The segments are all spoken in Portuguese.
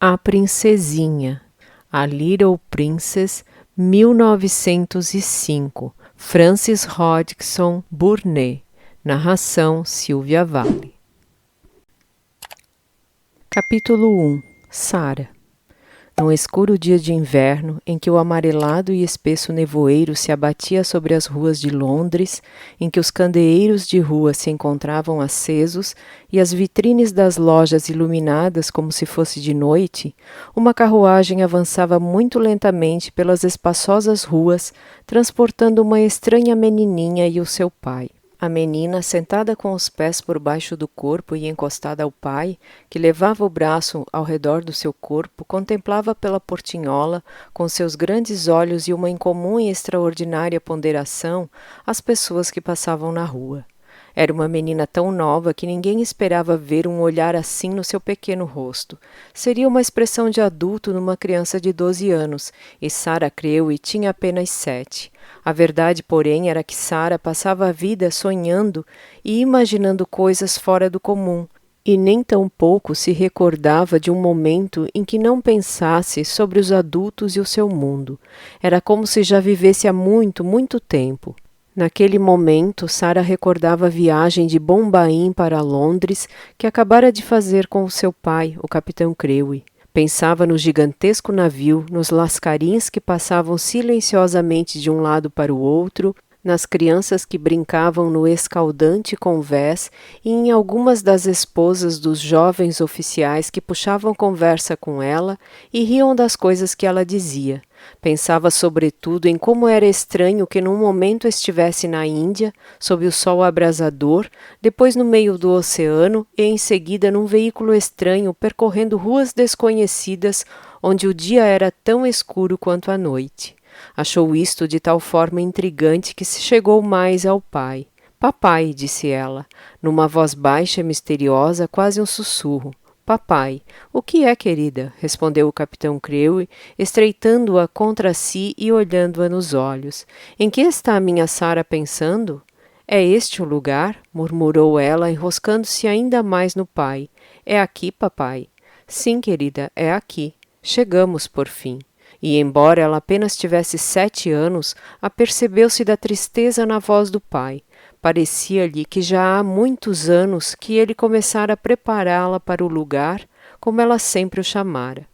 A Princesinha, A Little Princess, 1905, Frances Hodgson Burnett. Narração Silvia Vale. Capítulo 1. Sarah. Num escuro dia de inverno, em que o amarelado e espesso nevoeiro se abatia sobre as ruas de Londres, em que os candeeiros de rua se encontravam acesos e as vitrines das lojas iluminadas como se fosse de noite, uma carruagem avançava muito lentamente pelas espaçosas ruas, transportando uma estranha menininha e o seu pai. A menina, sentada com os pés por baixo do corpo e encostada ao pai, que levava o braço ao redor do seu corpo, contemplava pela portinhola, com seus grandes olhos e uma incomum e extraordinária ponderação, as pessoas que passavam na rua. Era uma menina tão nova que ninguém esperava ver um olhar assim no seu pequeno rosto. Seria uma expressão de adulto numa criança de 12 anos, e Sarah Crewe tinha apenas 7. A verdade, porém, era que Sarah passava a vida sonhando e imaginando coisas fora do comum, e nem tampouco se recordava de um momento em que não pensasse sobre os adultos e o seu mundo. Era como se já vivesse há muito, muito tempo. Naquele momento, Sarah recordava a viagem de Bombaim para Londres que acabara de fazer com o seu pai, o capitão Crewe. Pensava no gigantesco navio, nos lascarins que passavam silenciosamente de um lado para o outro, nas crianças que brincavam no escaldante convés e em algumas das esposas dos jovens oficiais que puxavam conversa com ela e riam das coisas que ela dizia. Pensava sobretudo em como era estranho que num momento estivesse na Índia, sob o sol abrasador, depois no meio do oceano e em seguida num veículo estranho percorrendo ruas desconhecidas onde o dia era tão escuro quanto a noite. Achou isto de tal forma intrigante que se chegou mais ao pai. Papai, disse ela, numa voz baixa e misteriosa, quase um sussurro. Papai. O que é, querida? Respondeu o capitão Crewe, estreitando-a contra si e olhando-a nos olhos. Em que está a minha Sarah pensando? É este o lugar? Murmurou ela, enroscando-se ainda mais no pai. É aqui, papai? Sim, querida, é aqui. Chegamos, por fim. E, embora ela apenas tivesse 7 anos, apercebeu-se da tristeza na voz do pai. Parecia-lhe que já há muitos anos que ele começara a prepará-la para o lugar, como ela sempre o chamara.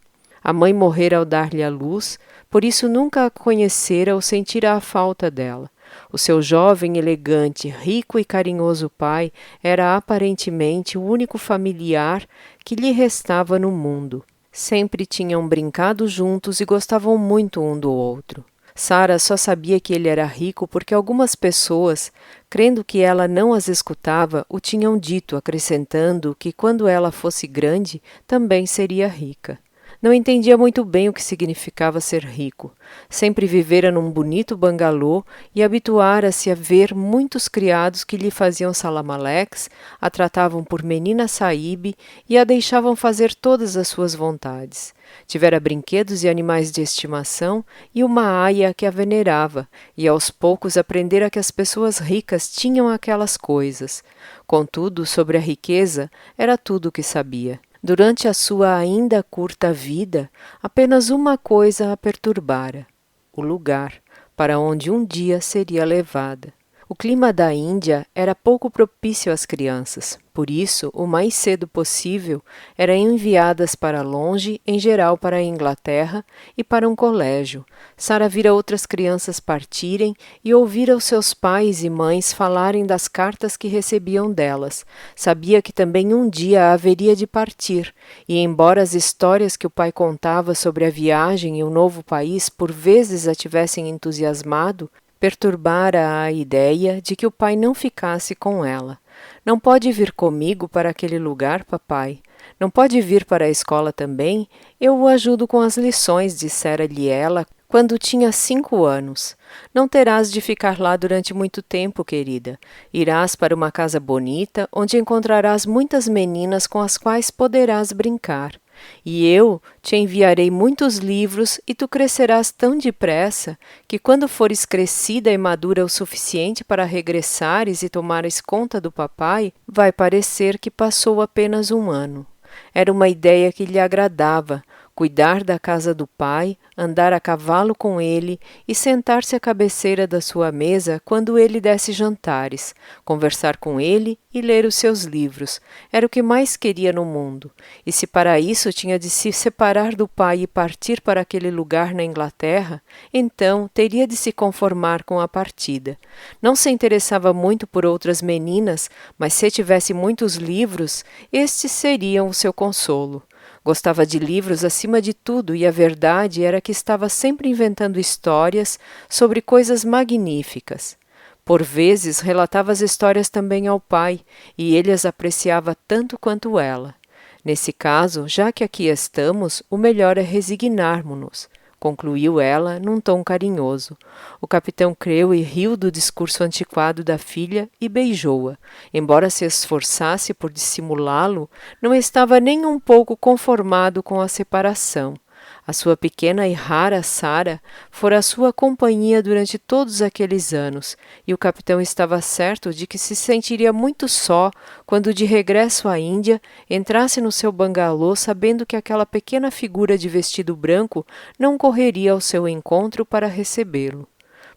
A mãe morrera ao dar-lhe a luz, por isso nunca a conhecera ou sentira a falta dela. O seu jovem, elegante, rico e carinhoso pai era aparentemente o único familiar que lhe restava no mundo. Sempre tinham brincado juntos e gostavam muito um do outro. Sarah só sabia que ele era rico porque algumas pessoas, crendo que ela não as escutava, o tinham dito, acrescentando que quando ela fosse grande, também seria rica. Não entendia muito bem o que significava ser rico. Sempre vivera num bonito bangalô e habituara-se a ver muitos criados que lhe faziam salamaleques, a tratavam por menina saíbe e a deixavam fazer todas as suas vontades. Tivera brinquedos e animais de estimação e uma aia que a venerava, e aos poucos aprendera que as pessoas ricas tinham aquelas coisas. Contudo, sobre a riqueza, era tudo o que sabia. Durante a sua ainda curta vida, apenas uma coisa a perturbara: o lugar para onde um dia seria levada. O clima da Índia era pouco propício às crianças, por isso, o mais cedo possível, eram enviadas para longe, em geral para a Inglaterra, e para um colégio. Sarah vira outras crianças partirem e ouvira os seus pais e mães falarem das cartas que recebiam delas. Sabia que também um dia haveria de partir, e embora as histórias que o pai contava sobre a viagem e o novo país por vezes a tivessem entusiasmado, perturbara a ideia de que o pai não ficasse com ela. Não pode vir comigo para aquele lugar, papai? Não pode vir para a escola também? Eu o ajudo com as lições, dissera-lhe ela, quando tinha 5 anos. Não terás de ficar lá durante muito tempo, querida. Irás para uma casa bonita, onde encontrarás muitas meninas com as quais poderás brincar. E eu te enviarei muitos livros e tu crescerás tão depressa que quando fores crescida e madura o suficiente para regressares e tomares conta do papai, vai parecer que passou apenas um ano. Era uma ideia que lhe agradava, cuidar da casa do pai, andar a cavalo com ele e sentar-se à cabeceira da sua mesa quando ele desse jantares, conversar com ele e ler os seus livros. Era o que mais queria no mundo. E se para isso tinha de se separar do pai e partir para aquele lugar na Inglaterra, então teria de se conformar com a partida. Não se interessava muito por outras meninas, mas se tivesse muitos livros, estes seriam o seu consolo. Gostava de livros acima de tudo e a verdade era que estava sempre inventando histórias sobre coisas magníficas. Por vezes relatava as histórias também ao pai e ele as apreciava tanto quanto ela. Nesse caso, já que aqui estamos, o melhor é resignarmos-nos, concluiu ela num tom carinhoso. O capitão Crewe riu do discurso antiquado da filha e beijou-a. Embora se esforçasse por dissimulá-lo, não estava nem um pouco conformado com a separação. A sua pequena e rara Sara fora a sua companhia durante todos aqueles anos, e o capitão estava certo de que se sentiria muito só quando, de regresso à Índia, entrasse no seu bangalô sabendo que aquela pequena figura de vestido branco não correria ao seu encontro para recebê-lo.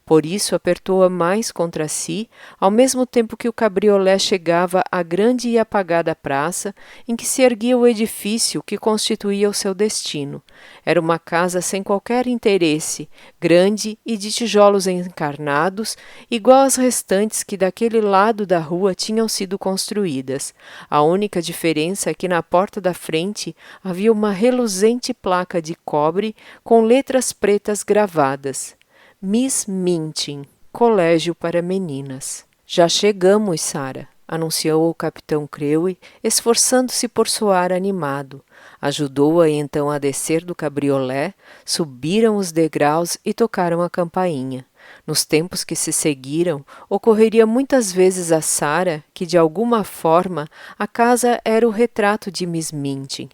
Por isso apertou-a mais contra si, ao mesmo tempo que o cabriolé chegava à grande e apagada praça em que se erguia o edifício que constituía o seu destino. Era uma casa sem qualquer interesse, grande e de tijolos encarnados, igual às restantes que daquele lado da rua tinham sido construídas. A única diferença é que na porta da frente havia uma reluzente placa de cobre com letras pretas gravadas. Miss Minchin, Colégio para Meninas. Já chegamos, Sara, anunciou o capitão Crewe, esforçando-se por soar animado. Ajudou-a então a descer do cabriolé, subiram os degraus e tocaram a campainha. Nos tempos que se seguiram, ocorreria muitas vezes a Sara que, de alguma forma, a casa era o retrato de Miss Minchin.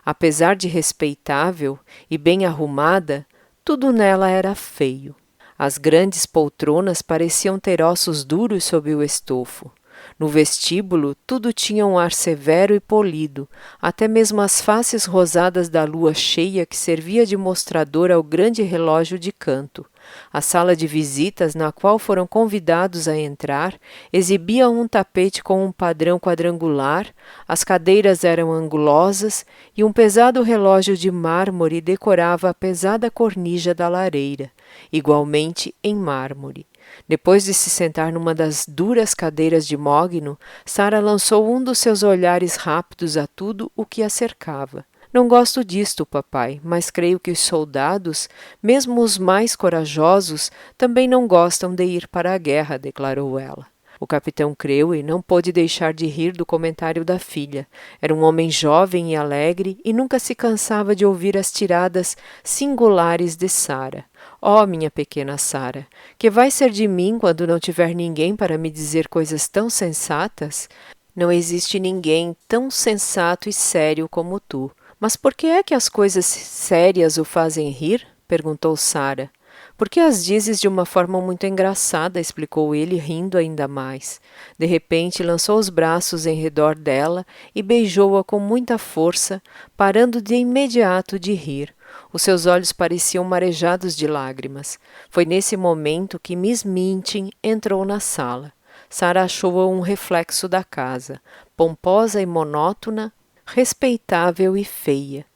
Apesar de respeitável e bem arrumada, tudo nela era feio. As grandes poltronas pareciam ter ossos duros sob o estofo. No vestíbulo, tudo tinha um ar severo e polido, até mesmo as faces rosadas da lua cheia que servia de mostrador ao grande relógio de canto. A sala de visitas, na qual foram convidados a entrar, exibia um tapete com um padrão quadrangular, as cadeiras eram angulosas e um pesado relógio de mármore decorava a pesada cornija da lareira, igualmente em mármore. Depois de se sentar numa das duras cadeiras de mogno, Sara lançou um dos seus olhares rápidos a tudo o que a cercava. Não gosto disto, papai, mas creio que os soldados, mesmo os mais corajosos, também não gostam de ir para a guerra, declarou ela. O capitão Crewe não pôde deixar de rir do comentário da filha. Era um homem jovem e alegre e nunca se cansava de ouvir as tiradas singulares de Sara. Oh, minha pequena Sara, que vai ser de mim quando não tiver ninguém para me dizer coisas tão sensatas? Não existe ninguém tão sensato e sério como tu. Mas por que é que as coisas sérias o fazem rir? Perguntou Sara. Porque as dizes de uma forma muito engraçada, explicou ele, rindo ainda mais. De repente, lançou os braços em redor dela e beijou-a com muita força, parando de imediato de rir. Os seus olhos pareciam marejados de lágrimas. Foi nesse momento que Miss Minchin entrou na sala. Sara achou-a um reflexo da casa, pomposa e monótona, respeitável e feia.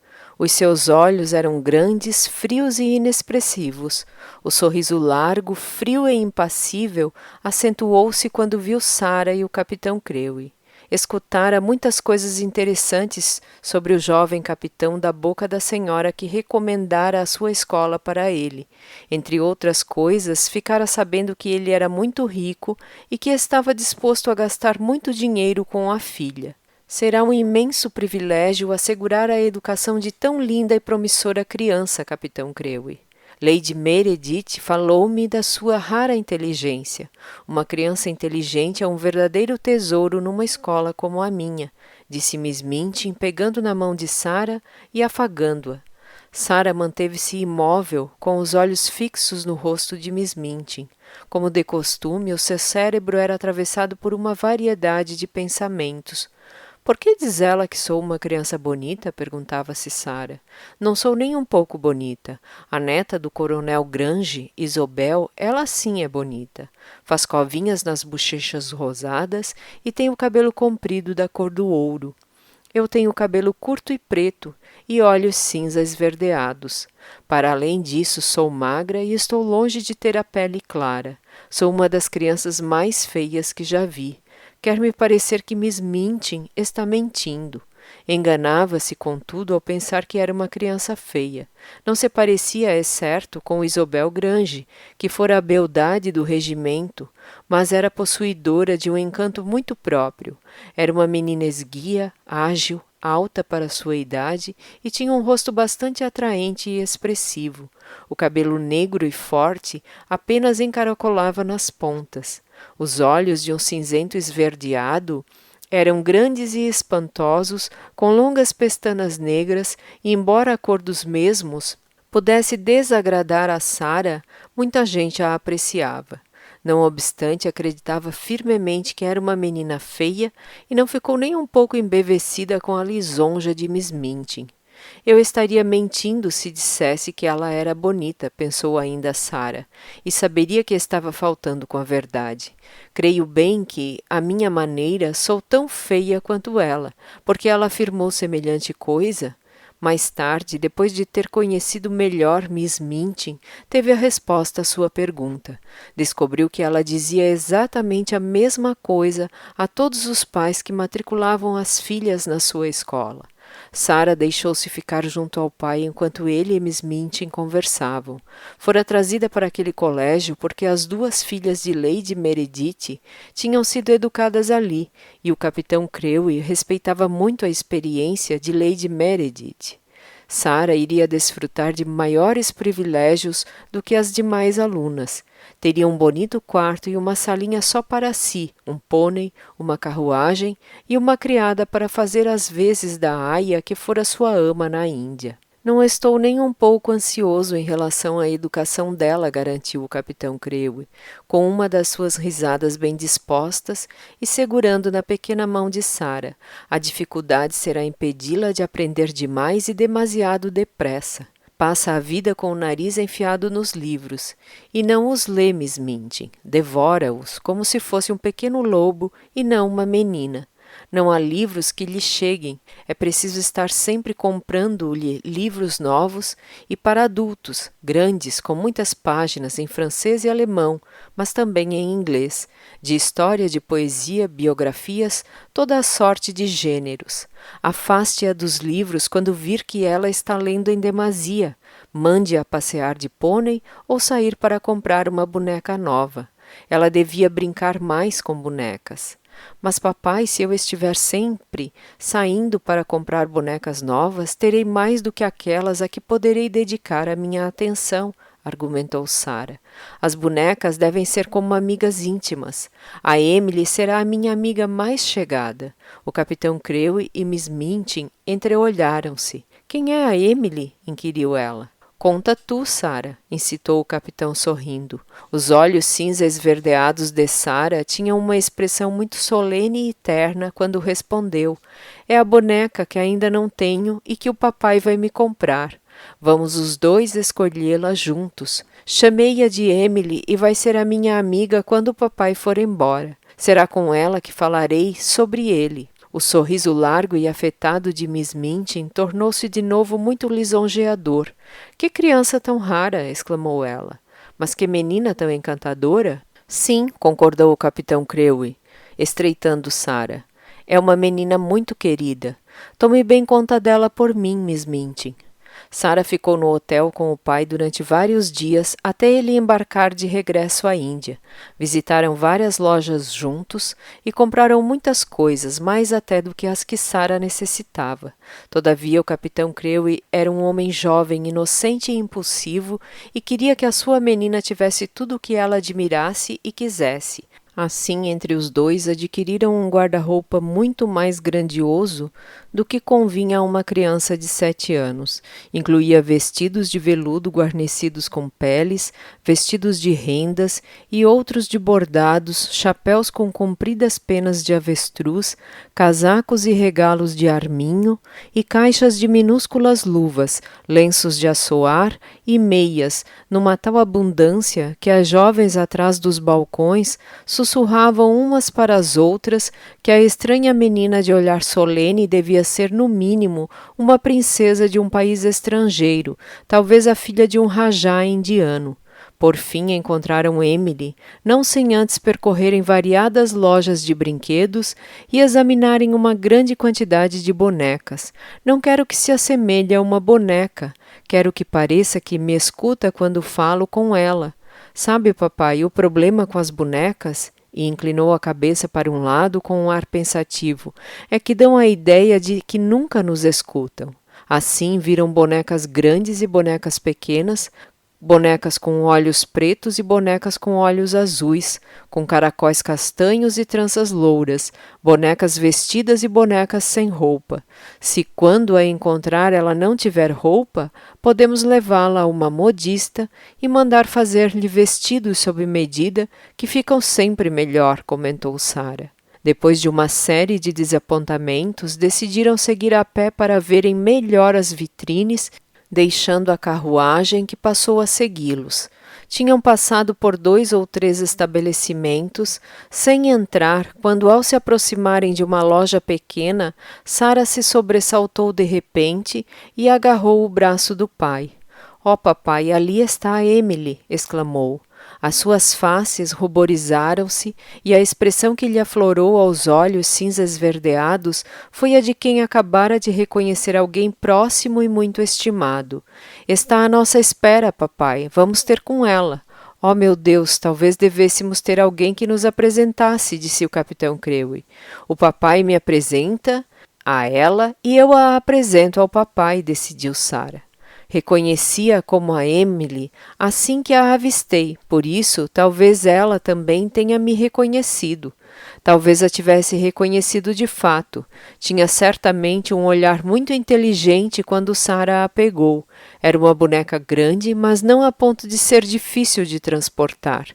Os seus olhos eram grandes, frios e inexpressivos. O sorriso largo, frio e impassível acentuou-se quando viu Sara e o capitão Crewe. Escutara muitas coisas interessantes sobre o jovem capitão da boca da senhora que recomendara a sua escola para ele. Entre outras coisas, ficara sabendo que ele era muito rico e que estava disposto a gastar muito dinheiro com a filha. Será um imenso privilégio assegurar a educação de tão linda e promissora criança, capitão Crewe. Lady Meredith falou-me da sua rara inteligência. Uma criança inteligente é um verdadeiro tesouro numa escola como a minha, disse Miss Minchin, pegando na mão de Sara e afagando-a. Sara manteve-se imóvel, com os olhos fixos no rosto de Miss Minchin. Como de costume, o seu cérebro era atravessado por uma variedade de pensamentos. Por que diz ela que sou uma criança bonita? Perguntava-se Sara. Não sou nem um pouco bonita. A neta do coronel Grange, Isobel, ela sim é bonita. Faz covinhas nas bochechas rosadas e tem o cabelo comprido da cor do ouro. Eu tenho cabelo curto e preto e olhos cinza esverdeados. Para além disso, sou magra e estou longe de ter a pele clara. Sou uma das crianças mais feias que já vi. Quer me parecer que Miss Minchin está mentindo. Enganava-se, contudo, ao pensar que era uma criança feia. Não se parecia, é certo, com Isobel Grange, que fora a beldade do regimento, mas era possuidora de um encanto muito próprio. Era uma menina esguia, ágil, alta para sua idade e tinha um rosto bastante atraente e expressivo. O cabelo negro e forte apenas encaracolava nas pontas. Os olhos, de um cinzento esverdeado, eram grandes e espantosos, com longas pestanas negras, e embora a cor dos mesmos pudesse desagradar a Sara, muita gente a apreciava. Não obstante, acreditava firmemente que era uma menina feia e não ficou nem um pouco embevecida com a lisonja de Miss Minchin. Eu estaria mentindo se dissesse que ela era bonita, pensou ainda Sara, e saberia que estava faltando com a verdade. Creio bem que, à minha maneira, sou tão feia quanto ela, porque ela afirmou semelhante coisa. Mais tarde, depois de ter conhecido melhor Miss Minchin, teve a resposta à sua pergunta. Descobriu que ela dizia exatamente a mesma coisa a todos os pais que matriculavam as filhas na sua escola. Sara deixou-se ficar junto ao pai enquanto ele e Miss Minchin conversavam. Fora trazida para aquele colégio porque as duas filhas de Lady Meredith tinham sido educadas ali, e o capitão Crewe respeitava muito a experiência de Lady Meredith. Sara iria desfrutar de maiores privilégios do que as demais alunas. Teria um bonito quarto e uma salinha só para si, um pônei, uma carruagem e uma criada para fazer as vezes da aia que fora sua ama na Índia. Não estou nem um pouco ansioso em relação à educação dela, garantiu o capitão Crewe, com uma das suas risadas bem dispostas e segurando na pequena mão de Sara. A dificuldade será impedi-la de aprender demais e demasiado depressa. Passa a vida com o nariz enfiado nos livros, e não os lê, Miss Minchin. Devora-os como se fosse um pequeno lobo e não uma menina. Não há livros que lhe cheguem, é preciso estar sempre comprando-lhe livros novos e para adultos, grandes, com muitas páginas em francês e alemão, mas também em inglês, de história, de poesia, biografias, toda a sorte de gêneros. Afaste-a dos livros quando vir que ela está lendo em demasia, mande-a passear de pônei ou sair para comprar uma boneca nova. Ela devia brincar mais com bonecas. Mas, papai, se eu estiver sempre saindo para comprar bonecas novas, terei mais do que aquelas a que poderei dedicar a minha atenção, argumentou Sara. As bonecas devem ser como amigas íntimas. A Emily será a minha amiga mais chegada. O capitão Crewe e Miss Minchin entreolharam-se. Quem é a Emily? Inquiriu ela. Conta tu, Sara, incitou o capitão sorrindo. Os olhos cinza esverdeados de Sara tinham uma expressão muito solene e terna quando respondeu. É a boneca que ainda não tenho e que o papai vai me comprar. Vamos os dois escolhê-la juntos. Chamei-a de Emily e vai ser a minha amiga quando o papai for embora. Será com ela que falarei sobre ele. O sorriso largo e afetado de Miss Minchin tornou-se de novo muito lisonjeador. Que criança tão rara! Exclamou ela. Mas que menina tão encantadora! Sim, concordou o capitão Crewe, estreitando Sara. É uma menina muito querida. Tome bem conta dela por mim, Miss Minchin. Sara ficou no hotel com o pai durante vários dias até ele embarcar de regresso à Índia. Visitaram várias lojas juntos e compraram muitas coisas, mais até do que as que Sara necessitava. Todavia, o capitão Crewe era um homem jovem, inocente e impulsivo e queria que a sua menina tivesse tudo o que ela admirasse e quisesse. Assim, entre os dois, adquiriram um guarda-roupa muito mais grandioso do que convinha a uma criança de 7 anos. Incluía vestidos de veludo guarnecidos com peles, vestidos de rendas e outros de bordados, chapéus com compridas penas de avestruz, casacos e regalos de arminho e caixas de minúsculas luvas, lenços de assoar e meias, numa tal abundância que as jovens atrás dos balcões sussurravam umas para as outras que a estranha menina de olhar solene devia ser, no mínimo, uma princesa de um país estrangeiro, talvez a filha de um rajá indiano. Por fim encontraram Emily, não sem antes percorrerem variadas lojas de brinquedos e examinarem uma grande quantidade de bonecas. Não quero que se assemelhe a uma boneca, quero que pareça que me escuta quando falo com ela. Sabe, papai, o problema com as bonecas? E inclinou a cabeça para um lado com um ar pensativo. É que dão a ideia de que nunca nos escutam. Assim viram bonecas grandes e bonecas pequenas, bonecas com olhos pretos e bonecas com olhos azuis, com caracóis castanhos e tranças louras, bonecas vestidas e bonecas sem roupa. Se quando a encontrar ela não tiver roupa, podemos levá-la a uma modista e mandar fazer-lhe vestidos sob medida, que ficam sempre melhor, comentou Sara. Depois de uma série de desapontamentos, decidiram seguir a pé para verem melhor as vitrines, deixando a carruagem que passou a segui-los. Tinham passado por 2 ou 3 estabelecimentos, sem entrar, quando ao se aproximarem de uma loja pequena, Sara se sobressaltou de repente e agarrou o braço do pai. — "Ó, papai, ali está a Emily! — exclamou. As suas faces ruborizaram-se e a expressão que lhe aflorou aos olhos cinza esverdeados foi a de quem acabara de reconhecer alguém próximo e muito estimado. — Está à nossa espera, papai. Vamos ter com ela. — Oh, meu Deus, talvez devêssemos ter alguém que nos apresentasse, disse o capitão Crewe. — O papai me apresenta a ela e eu a apresento ao papai, decidiu Sara. Reconheci-a como a Emily assim que a avistei, por isso talvez ela também tenha me reconhecido. Talvez a tivesse reconhecido de fato. Tinha certamente um olhar muito inteligente quando Sara a pegou. Era uma boneca grande, mas não a ponto de ser difícil de transportar.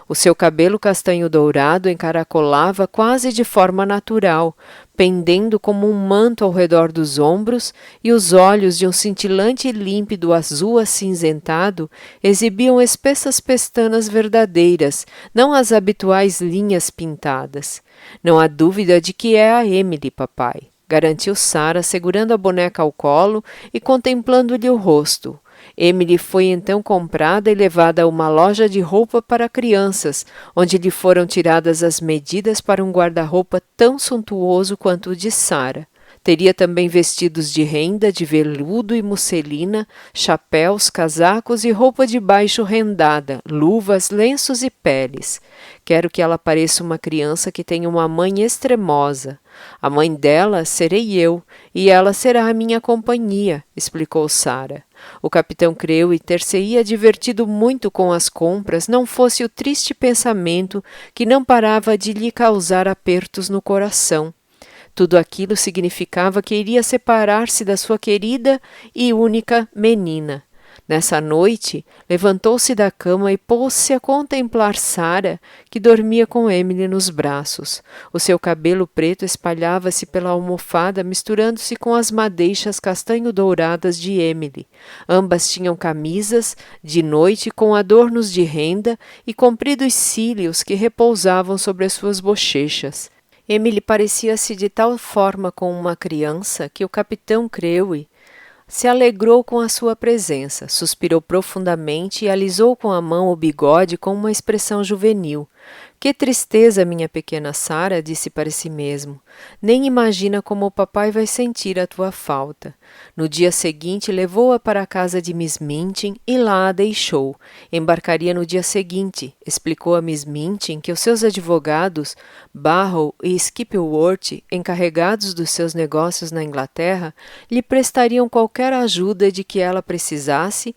O seu cabelo castanho dourado encaracolava quase de forma natural, pendendo como um manto ao redor dos ombros, e os olhos de um cintilante e límpido azul acinzentado exibiam espessas pestanas verdadeiras, não as habituais linhas pintadas. — Não há dúvida de que é a Emily, papai, garantiu Sara, segurando a boneca ao colo e contemplando-lhe o rosto. Emily foi então comprada e levada a uma loja de roupa para crianças, onde lhe foram tiradas as medidas para um guarda-roupa tão suntuoso quanto o de Sara. Teria também vestidos de renda, de veludo e musselina, chapéus, casacos e roupa de baixo rendada, luvas, lenços e peles. Quero que ela pareça uma criança que tem uma mãe extremosa. A mãe dela serei eu, e ela será a minha companhia, explicou Sara. O capitão Crewe ter-se-ia divertido muito com as compras, não fosse o triste pensamento que não parava de lhe causar apertos no coração. Tudo aquilo significava que iria separar-se da sua querida e única menina. Nessa noite, levantou-se da cama e pôs-se a contemplar Sara, que dormia com Emily nos braços. O seu cabelo preto espalhava-se pela almofada, misturando-se com as madeixas castanho-douradas de Emily. Ambas tinham camisas, de noite, com adornos de renda e compridos cílios que repousavam sobre as suas bochechas. Emily parecia-se de tal forma com uma criança que o capitão Crewe se alegrou com a sua presença, suspirou profundamente e alisou com a mão o bigode com uma expressão juvenil. — Que tristeza, minha pequena Sara, disse para si mesmo. Nem imagina como o papai vai sentir a tua falta. No dia seguinte, levou-a para a casa de Miss Minchin e lá a deixou. Embarcaria no dia seguinte. Explicou a Miss Minchin que os seus advogados, Barrow e Skipworth, encarregados dos seus negócios na Inglaterra, lhe prestariam qualquer ajuda de que ela precisasse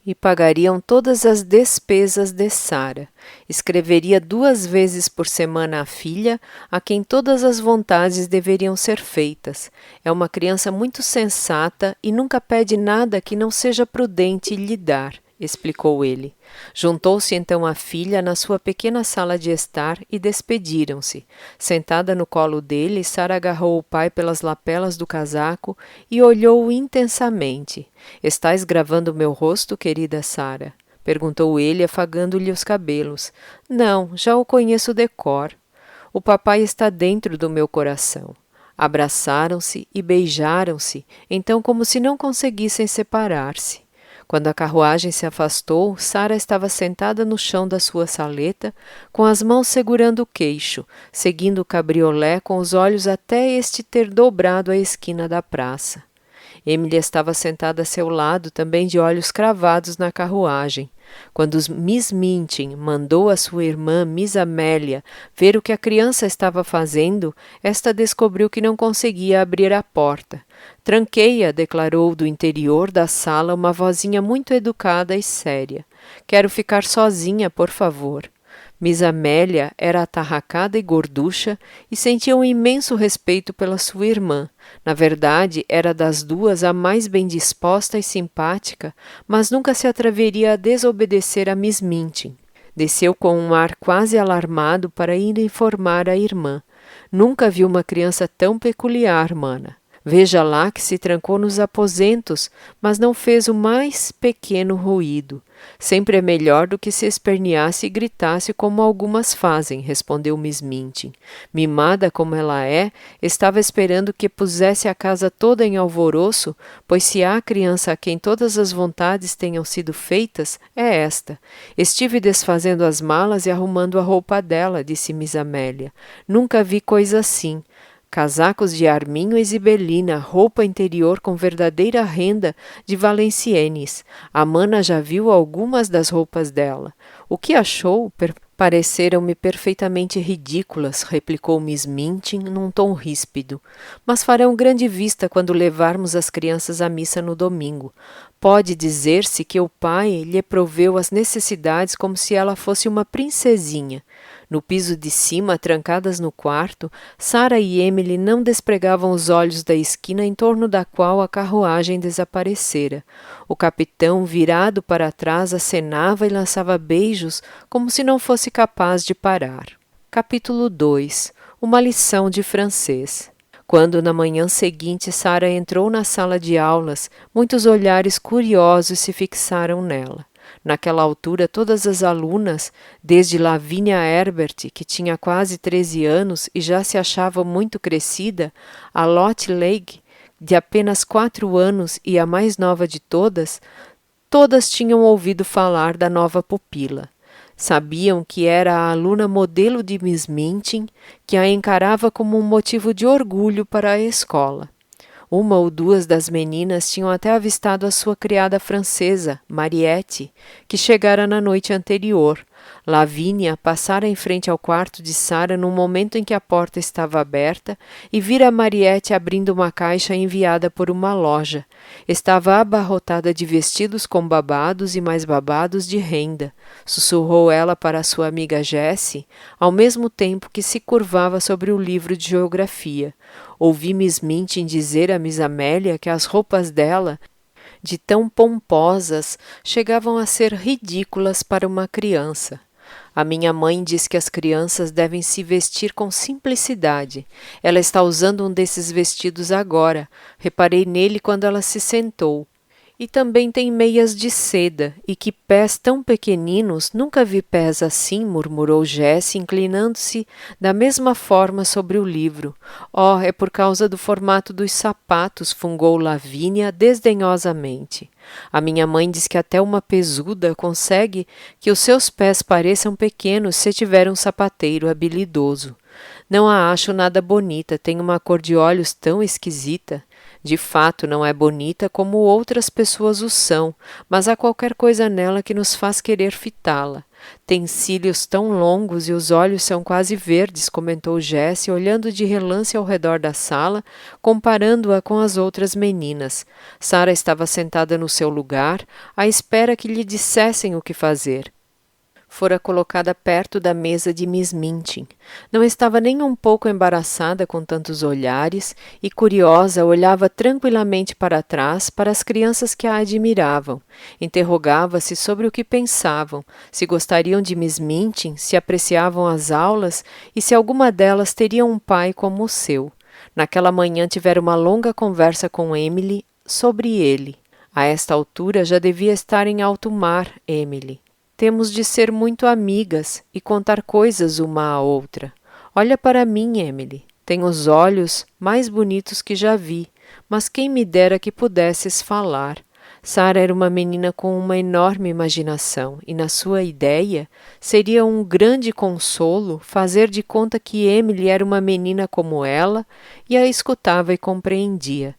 e pagariam todas as despesas de Sara. Escreveria 2 vezes por semana à filha, a quem todas as vontades deveriam ser feitas. É uma criança muito sensata e nunca pede nada que não seja prudente lhe dar, explicou ele. Juntou-se então a filha na sua pequena sala de estar e despediram-se. Sentada no colo dele, Sara agarrou o pai pelas lapelas do casaco e olhou-o intensamente. — Estás gravando meu rosto, querida Sara? Perguntou ele, afagando-lhe os cabelos. — Não, já o conheço de cor. O papai está dentro do meu coração. Abraçaram-se e beijaram-se, então como se não conseguissem separar-se. Quando a carruagem se afastou, Sara estava sentada no chão da sua saleta, com as mãos segurando o queixo, seguindo o cabriolé com os olhos até este ter dobrado a esquina da praça. Emily estava sentada a seu lado, também de olhos cravados na carruagem. Quando Miss Minchin mandou a sua irmã, Miss Amélia, ver o que a criança estava fazendo, esta descobriu que não conseguia abrir a porta. — Tranquei-a, declarou do interior da sala uma vozinha muito educada e séria. — Quero ficar sozinha, por favor. Miss Amélia era atarracada e gorducha e sentia um imenso respeito pela sua irmã. Na verdade, era das duas a mais bem disposta e simpática, mas nunca se atreveria a desobedecer a Miss Minchin. Desceu com um ar quase alarmado para ir informar a irmã. — Nunca vi uma criança tão peculiar, mana. Veja lá que se trancou nos aposentos, mas não fez o mais pequeno ruído. Sempre é melhor do que se esperneasse e gritasse como algumas fazem, respondeu Miss Minchin. Mimada como ela é, estava esperando que pusesse a casa toda em alvoroço, pois se há criança a quem todas as vontades tenham sido feitas, é esta. Estive desfazendo as malas e arrumando a roupa dela, disse Miss Amélia. Nunca vi coisa assim. Casacos de arminho e zibelina, roupa interior com verdadeira renda de Valenciennes. A mana já viu algumas das roupas dela. O que achou? Pareceram-me perfeitamente ridículas, replicou Miss Minchin num tom ríspido. Mas farão grande vista quando levarmos as crianças à missa no domingo. Pode dizer-se que o pai lhe proveu as necessidades como se ela fosse uma princesinha. No piso de cima, trancadas no quarto, Sara e Emily não despregavam os olhos da esquina em torno da qual a carruagem desaparecera. O capitão, virado para trás, acenava e lançava beijos como se não fosse capaz de parar. Capítulo 2. Uma lição de francês. Quando, na manhã seguinte, Sara entrou na sala de aulas, muitos olhares curiosos se fixaram nela. Naquela altura, todas as alunas, desde Lavínia Herbert, que tinha quase 13 anos e já se achava muito crescida, a Lotte Legge, de apenas 4 anos e a mais nova de todas tinham ouvido falar da nova pupila. Sabiam que era a aluna modelo de Miss Minchin, que a encarava como um motivo de orgulho para a escola. Uma ou duas das meninas tinham até avistado a sua criada francesa, Mariette, que chegara na noite anterior. Lavínia passara em frente ao quarto de Sara no momento em que a porta estava aberta e vira Mariette abrindo uma caixa enviada por uma loja. Estava abarrotada de vestidos com babados e mais babados de renda. Sussurrou ela para sua amiga Jessie, ao mesmo tempo que se curvava sobre o livro de geografia. Ouvi Miss Minchin dizer a Miss Amélia que as roupas dela, de tão pomposas, chegavam a ser ridículas para uma criança. A minha mãe diz que as crianças devem se vestir com simplicidade. Ela está usando um desses vestidos agora. Reparei nele quando ela se sentou. E também tem meias de seda, e que pés tão pequeninos, nunca vi pés assim, murmurou Jessie, inclinando-se da mesma forma sobre o livro. Oh, é por causa do formato dos sapatos, fungou Lavínia desdenhosamente. A minha mãe diz que até uma pesuda consegue que os seus pés pareçam pequenos se tiver um sapateiro habilidoso. Não a acho nada bonita, tem uma cor de olhos tão esquisita. De fato, não é bonita como outras pessoas o são, mas há qualquer coisa nela que nos faz querer fitá-la. Tem cílios tão longos e os olhos são quase verdes, comentou Jessie, olhando de relance ao redor da sala, comparando-a com as outras meninas. Sarah estava sentada no seu lugar, à espera que lhe dissessem o que fazer. Fora colocada perto da mesa de Miss Minchin. Não estava nem um pouco embaraçada com tantos olhares e, curiosa, olhava tranquilamente para trás para as crianças que a admiravam. Interrogava-se sobre o que pensavam, se gostariam de Miss Minchin, se apreciavam as aulas e se alguma delas teria um pai como o seu. Naquela manhã tivera uma longa conversa com Emily sobre ele. A esta altura já devia estar em alto mar, Emily. Temos de ser muito amigas e contar coisas uma à outra. Olha para mim, Emily. Tenho os olhos mais bonitos que já vi, mas quem me dera que pudesses falar. Sarah era uma menina com uma enorme imaginação e, na sua ideia, seria um grande consolo fazer de conta que Emily era uma menina como ela e a escutava e compreendia.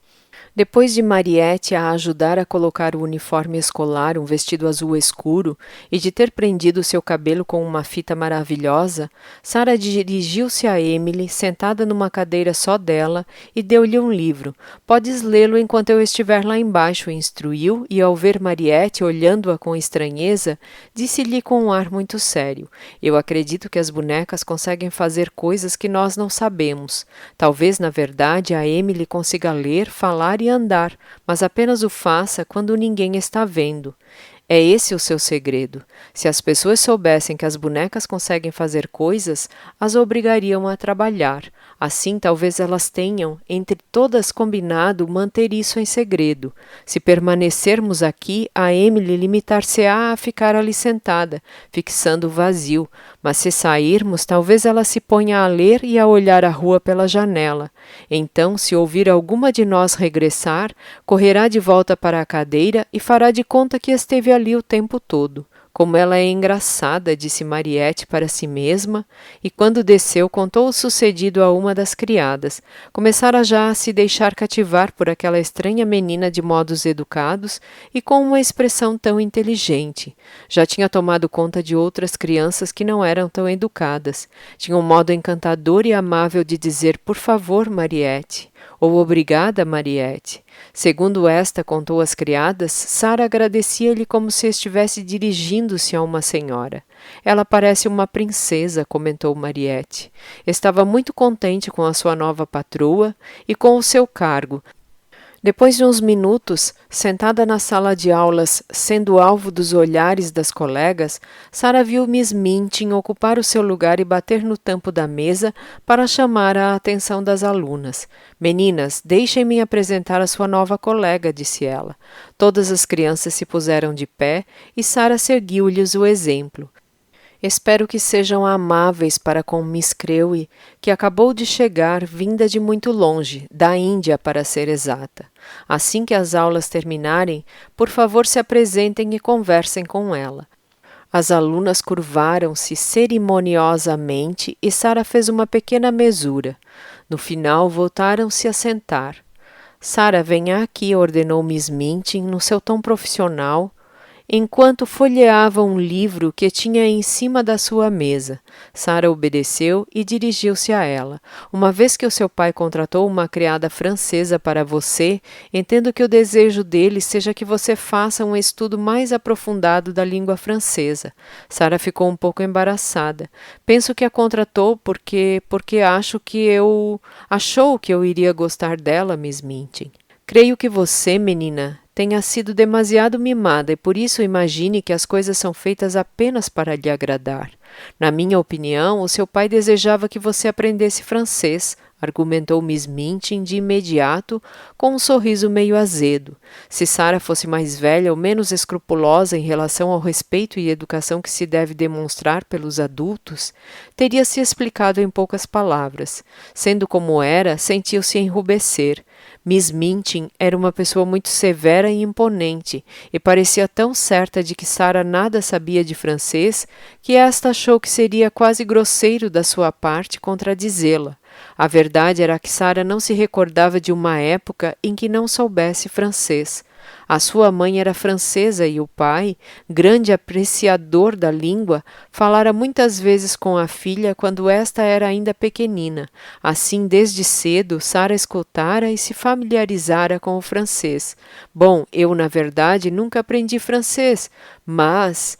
Depois de Mariette a ajudar a colocar o uniforme escolar, um vestido azul escuro, e de ter prendido seu cabelo com uma fita maravilhosa, Sarah dirigiu-se a Emily, sentada numa cadeira só dela, e deu-lhe um livro. Podes lê-lo enquanto eu estiver lá embaixo, instruiu, e ao ver Mariette olhando-a com estranheza, disse-lhe com um ar muito sério: Eu acredito que as bonecas conseguem fazer coisas que nós não sabemos. Talvez, na verdade, a Emily consiga ler, falar e andar, mas apenas o faça quando ninguém está vendo. É esse o seu segredo. Se as pessoas soubessem que as bonecas conseguem fazer coisas, as obrigariam a trabalhar. Assim, talvez elas tenham, entre todas combinado, manter isso em segredo. Se permanecermos aqui, a Emily limitar-se-á a ficar ali sentada, fixando o vazio. Mas se sairmos, talvez ela se ponha a ler e a olhar a rua pela janela. Então, se ouvir alguma de nós regressar, correrá de volta para a cadeira e fará de conta que esteve ali o tempo todo. Como ela é engraçada, disse Mariette para si mesma, e quando desceu contou o sucedido a uma das criadas. Começara já a se deixar cativar por aquela estranha menina de modos educados e com uma expressão tão inteligente. Já tinha tomado conta de outras crianças que não eram tão educadas. Tinha um modo encantador e amável de dizer por favor, Mariette, ou obrigada, Mariette. Segundo esta contou às criadas, Sarah agradecia-lhe como se estivesse dirigindo-se a uma senhora. Ela parece uma princesa, comentou Mariette. Estava muito contente com a sua nova patroa e com o seu cargo. Depois de uns minutos, sentada na sala de aulas, sendo alvo dos olhares das colegas, Sarah viu Miss Minchin ocupar o seu lugar e bater no tampo da mesa para chamar a atenção das alunas. Meninas, deixem-me apresentar a sua nova colega, disse ela. Todas as crianças se puseram de pé e Sarah seguiu-lhes o exemplo. Espero que sejam amáveis para com Miss Crewe, que acabou de chegar, vinda de muito longe, da Índia para ser exata. Assim que as aulas terminarem, por favor se apresentem e conversem com ela. As alunas curvaram-se cerimoniosamente e Sarah fez uma pequena mesura. No final, voltaram-se a sentar. Sarah, venha aqui, ordenou Miss Minchin no seu tom profissional, enquanto folheava um livro que tinha em cima da sua mesa. Sarah obedeceu e dirigiu-se a ela. Uma vez que o seu pai contratou uma criada francesa para você, entendo que o desejo dele seja que você faça um estudo mais aprofundado da língua francesa. Sarah ficou um pouco embaraçada. Penso que a contratou porque achou que eu iria gostar dela, Miss Minchin. Creio que você, menina, tenha sido demasiado mimada e por isso imagine que as coisas são feitas apenas para lhe agradar. Na minha opinião, o seu pai desejava que você aprendesse francês, argumentou Miss Minchin de imediato, com um sorriso meio azedo. Se Sarah fosse mais velha ou menos escrupulosa em relação ao respeito e educação que se deve demonstrar pelos adultos, teria se explicado em poucas palavras. Sendo como era, sentiu-se enrubescer. Miss Minchin era uma pessoa muito severa e imponente, e parecia tão certa de que Sarah nada sabia de francês, que esta achou que seria quase grosseiro da sua parte contradizê-la. A verdade era que Sarah não se recordava de uma época em que não soubesse francês. A sua mãe era francesa e o pai, grande apreciador da língua, falara muitas vezes com a filha quando esta era ainda pequenina. Assim, desde cedo, Sarah escutara e se familiarizara com o francês. Bom, eu, na verdade, nunca aprendi francês, mas,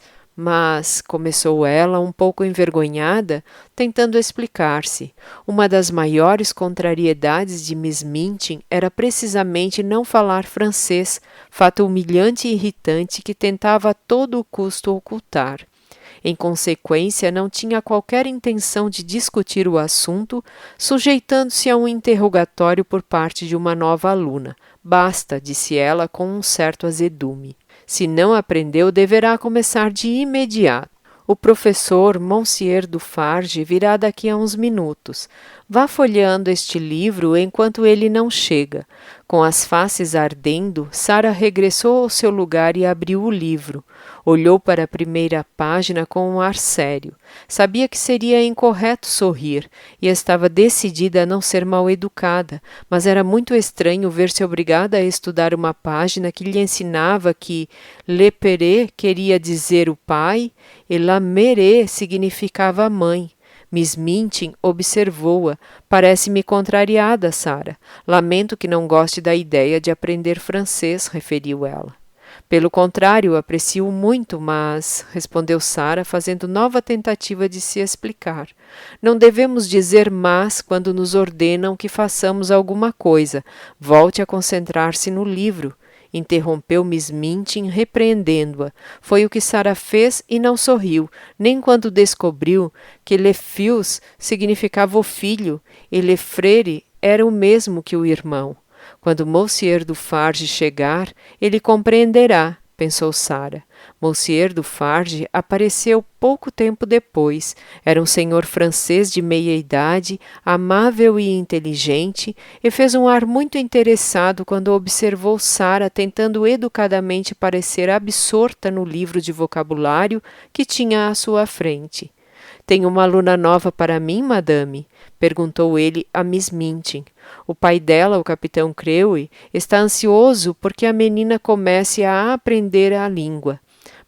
começou ela, um pouco envergonhada, tentando explicar-se. Uma das maiores contrariedades de Miss Minchin era precisamente não falar francês, fato humilhante e irritante que tentava a todo custo ocultar. Em consequência, não tinha qualquer intenção de discutir o assunto, sujeitando-se a um interrogatório por parte de uma nova aluna. Basta, disse ela com um certo azedume. Se não aprendeu, deverá começar de imediato. O professor Monsieur Dufarge virá daqui a uns minutos. Vá folheando este livro enquanto ele não chega. Com as faces ardendo, Sarah regressou ao seu lugar e abriu o livro. Olhou para a primeira página com um ar sério. Sabia que seria incorreto sorrir e estava decidida a não ser mal educada, mas era muito estranho ver-se obrigada a estudar uma página que lhe ensinava que le père queria dizer o pai e la mère significava a mãe. Miss Minchin observou-a. Parece-me contrariada, Sarah. Lamento que não goste da ideia de aprender francês, referiu ela. Pelo contrário, aprecio muito, mas, respondeu Sarah, fazendo nova tentativa de se explicar. Não devemos dizer mas quando nos ordenam que façamos alguma coisa. Volte a concentrar-se no livro. Interrompeu Miss Minchin, repreendendo-a. Foi o que Sarah fez e não sorriu, nem quando descobriu que le fils significava o filho e le frère era o mesmo que o irmão. Quando Monsieur Dufarge chegar, ele compreenderá, pensou Sarah. Monsieur Dufarge apareceu pouco tempo depois. Era um senhor francês de meia idade, amável e inteligente, e fez um ar muito interessado quando observou Sarah tentando educadamente parecer absorta no livro de vocabulário que tinha à sua frente. Tem uma aluna nova para mim, madame? Perguntou ele a Miss Minchin. O pai dela, o capitão Crewe, está ansioso porque a menina comece a aprender a língua.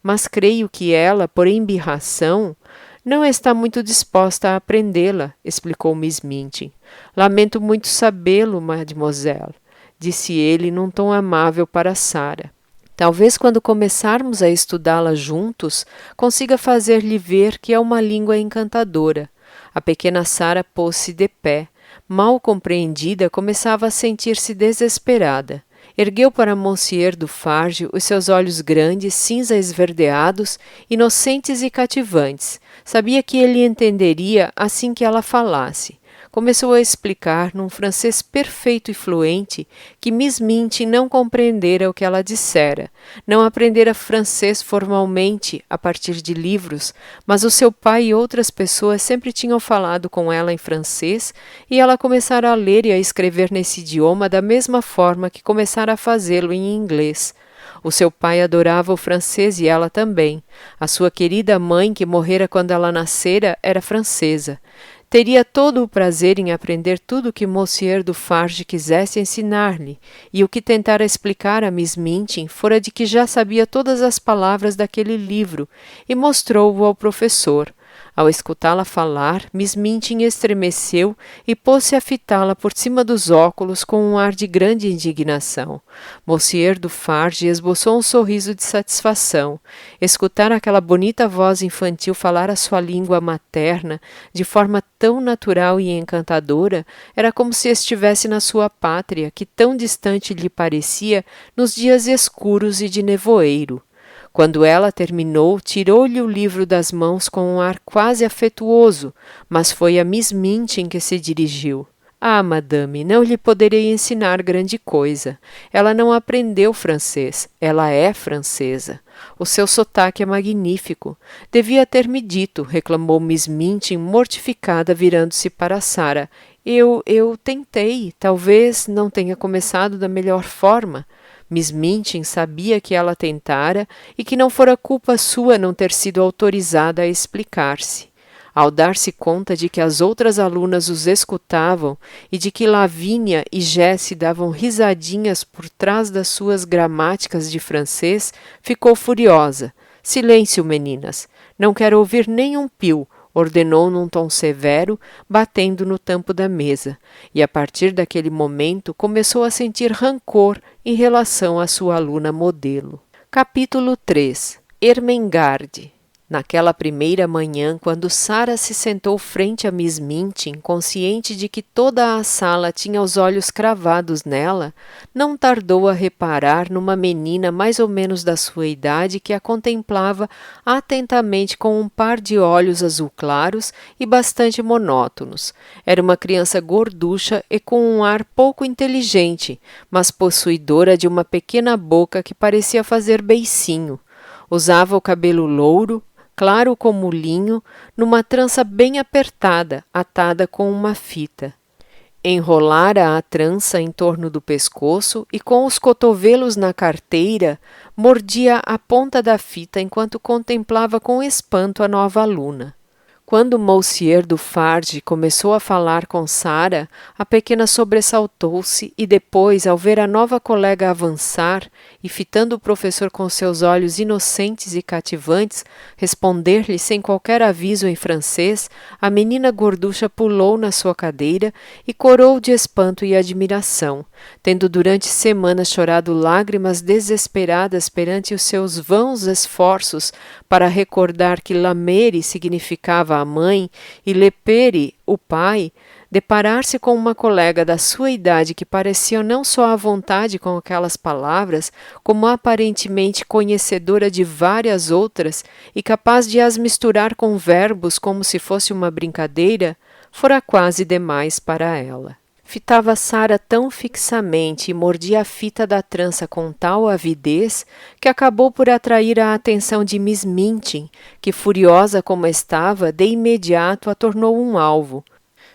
Mas creio que ela, por embirração, não está muito disposta a aprendê-la, explicou Miss Minchin. Lamento muito sabê-lo, mademoiselle, disse ele num tom amável para Sarah. Talvez quando começarmos a estudá-la juntos, consiga fazer-lhe ver que é uma língua encantadora. A pequena Sarah pôs-se de pé. Mal compreendida, começava a sentir-se desesperada. Ergueu para Monsieur Dufarge os seus olhos grandes, cinza esverdeados, inocentes e cativantes. Sabia que ele entenderia assim que ela falasse. Começou a explicar, num francês perfeito e fluente, que Miss Minchin não compreendera o que ela dissera. Não aprendera francês formalmente, a partir de livros, mas o seu pai e outras pessoas sempre tinham falado com ela em francês, e ela começara a ler e a escrever nesse idioma da mesma forma que começara a fazê-lo em inglês. O seu pai adorava o francês e ela também. A sua querida mãe, que morrera quando ela nascera, era francesa. Teria todo o prazer em aprender tudo o que Monsieur Dufarge quisesse ensinar-lhe, e o que tentara explicar a Miss Minchin fora de que já sabia todas as palavras daquele livro, e mostrou-o ao professor. Ao escutá-la falar, Miss Minchin estremeceu e pôs-se a fitá-la por cima dos óculos com um ar de grande indignação. Monsieur Dufarge esboçou um sorriso de satisfação. Escutar aquela bonita voz infantil falar a sua língua materna de forma tão natural e encantadora era como se estivesse na sua pátria, que tão distante lhe parecia nos dias escuros e de nevoeiro. Quando ela terminou, tirou-lhe o livro das mãos com um ar quase afetuoso, mas foi a Miss Minchin que se dirigiu. Ah, madame, não lhe poderei ensinar grande coisa. Ela não aprendeu francês, ela é francesa. O seu sotaque é magnífico. Devia ter-me dito, reclamou Miss Minchin, mortificada, virando-se para Sarah. Eu tentei, talvez não tenha começado da melhor forma. Miss Minchin sabia que ela tentara e que não fora culpa sua não ter sido autorizada a explicar-se. Ao dar-se conta de que as outras alunas os escutavam e de que Lavínia e Jessie davam risadinhas por trás das suas gramáticas de francês, ficou furiosa. Silêncio, meninas. Não quero ouvir nem um pio, ordenou num tom severo, batendo no tampo da mesa, e a partir daquele momento começou a sentir rancor em relação à sua aluna modelo. Capítulo 3. Ermengarde. Naquela primeira manhã, quando Sarah se sentou frente a Miss Minchin, consciente de que toda a sala tinha os olhos cravados nela, não tardou a reparar numa menina mais ou menos da sua idade que a contemplava atentamente com um par de olhos azul claros e bastante monótonos. Era uma criança gorducha e com um ar pouco inteligente, mas possuidora de uma pequena boca que parecia fazer beicinho. Usava o cabelo louro, claro como linho, numa trança bem apertada, atada com uma fita. Enrolara a trança em torno do pescoço e, com os cotovelos na carteira, mordia a ponta da fita enquanto contemplava com espanto a nova aluna. Quando Monsieur Dufarge começou a falar com Sarah, a pequena sobressaltou-se e depois, ao ver a nova colega avançar e, fitando o professor com seus olhos inocentes e cativantes, responder-lhe sem qualquer aviso em francês, a menina gorducha pulou na sua cadeira e corou de espanto e admiração, tendo durante semanas chorado lágrimas desesperadas perante os seus vãos esforços para recordar que lamere significava a mãe e lepere, o pai, deparar-se com uma colega da sua idade que parecia não só à vontade com aquelas palavras, como aparentemente conhecedora de várias outras e capaz de as misturar com verbos como se fosse uma brincadeira, fora quase demais para ela. Fitava Sarah tão fixamente e mordia a fita da trança com tal avidez que acabou por atrair a atenção de Miss Minchin, que, furiosa como estava, de imediato a tornou um alvo.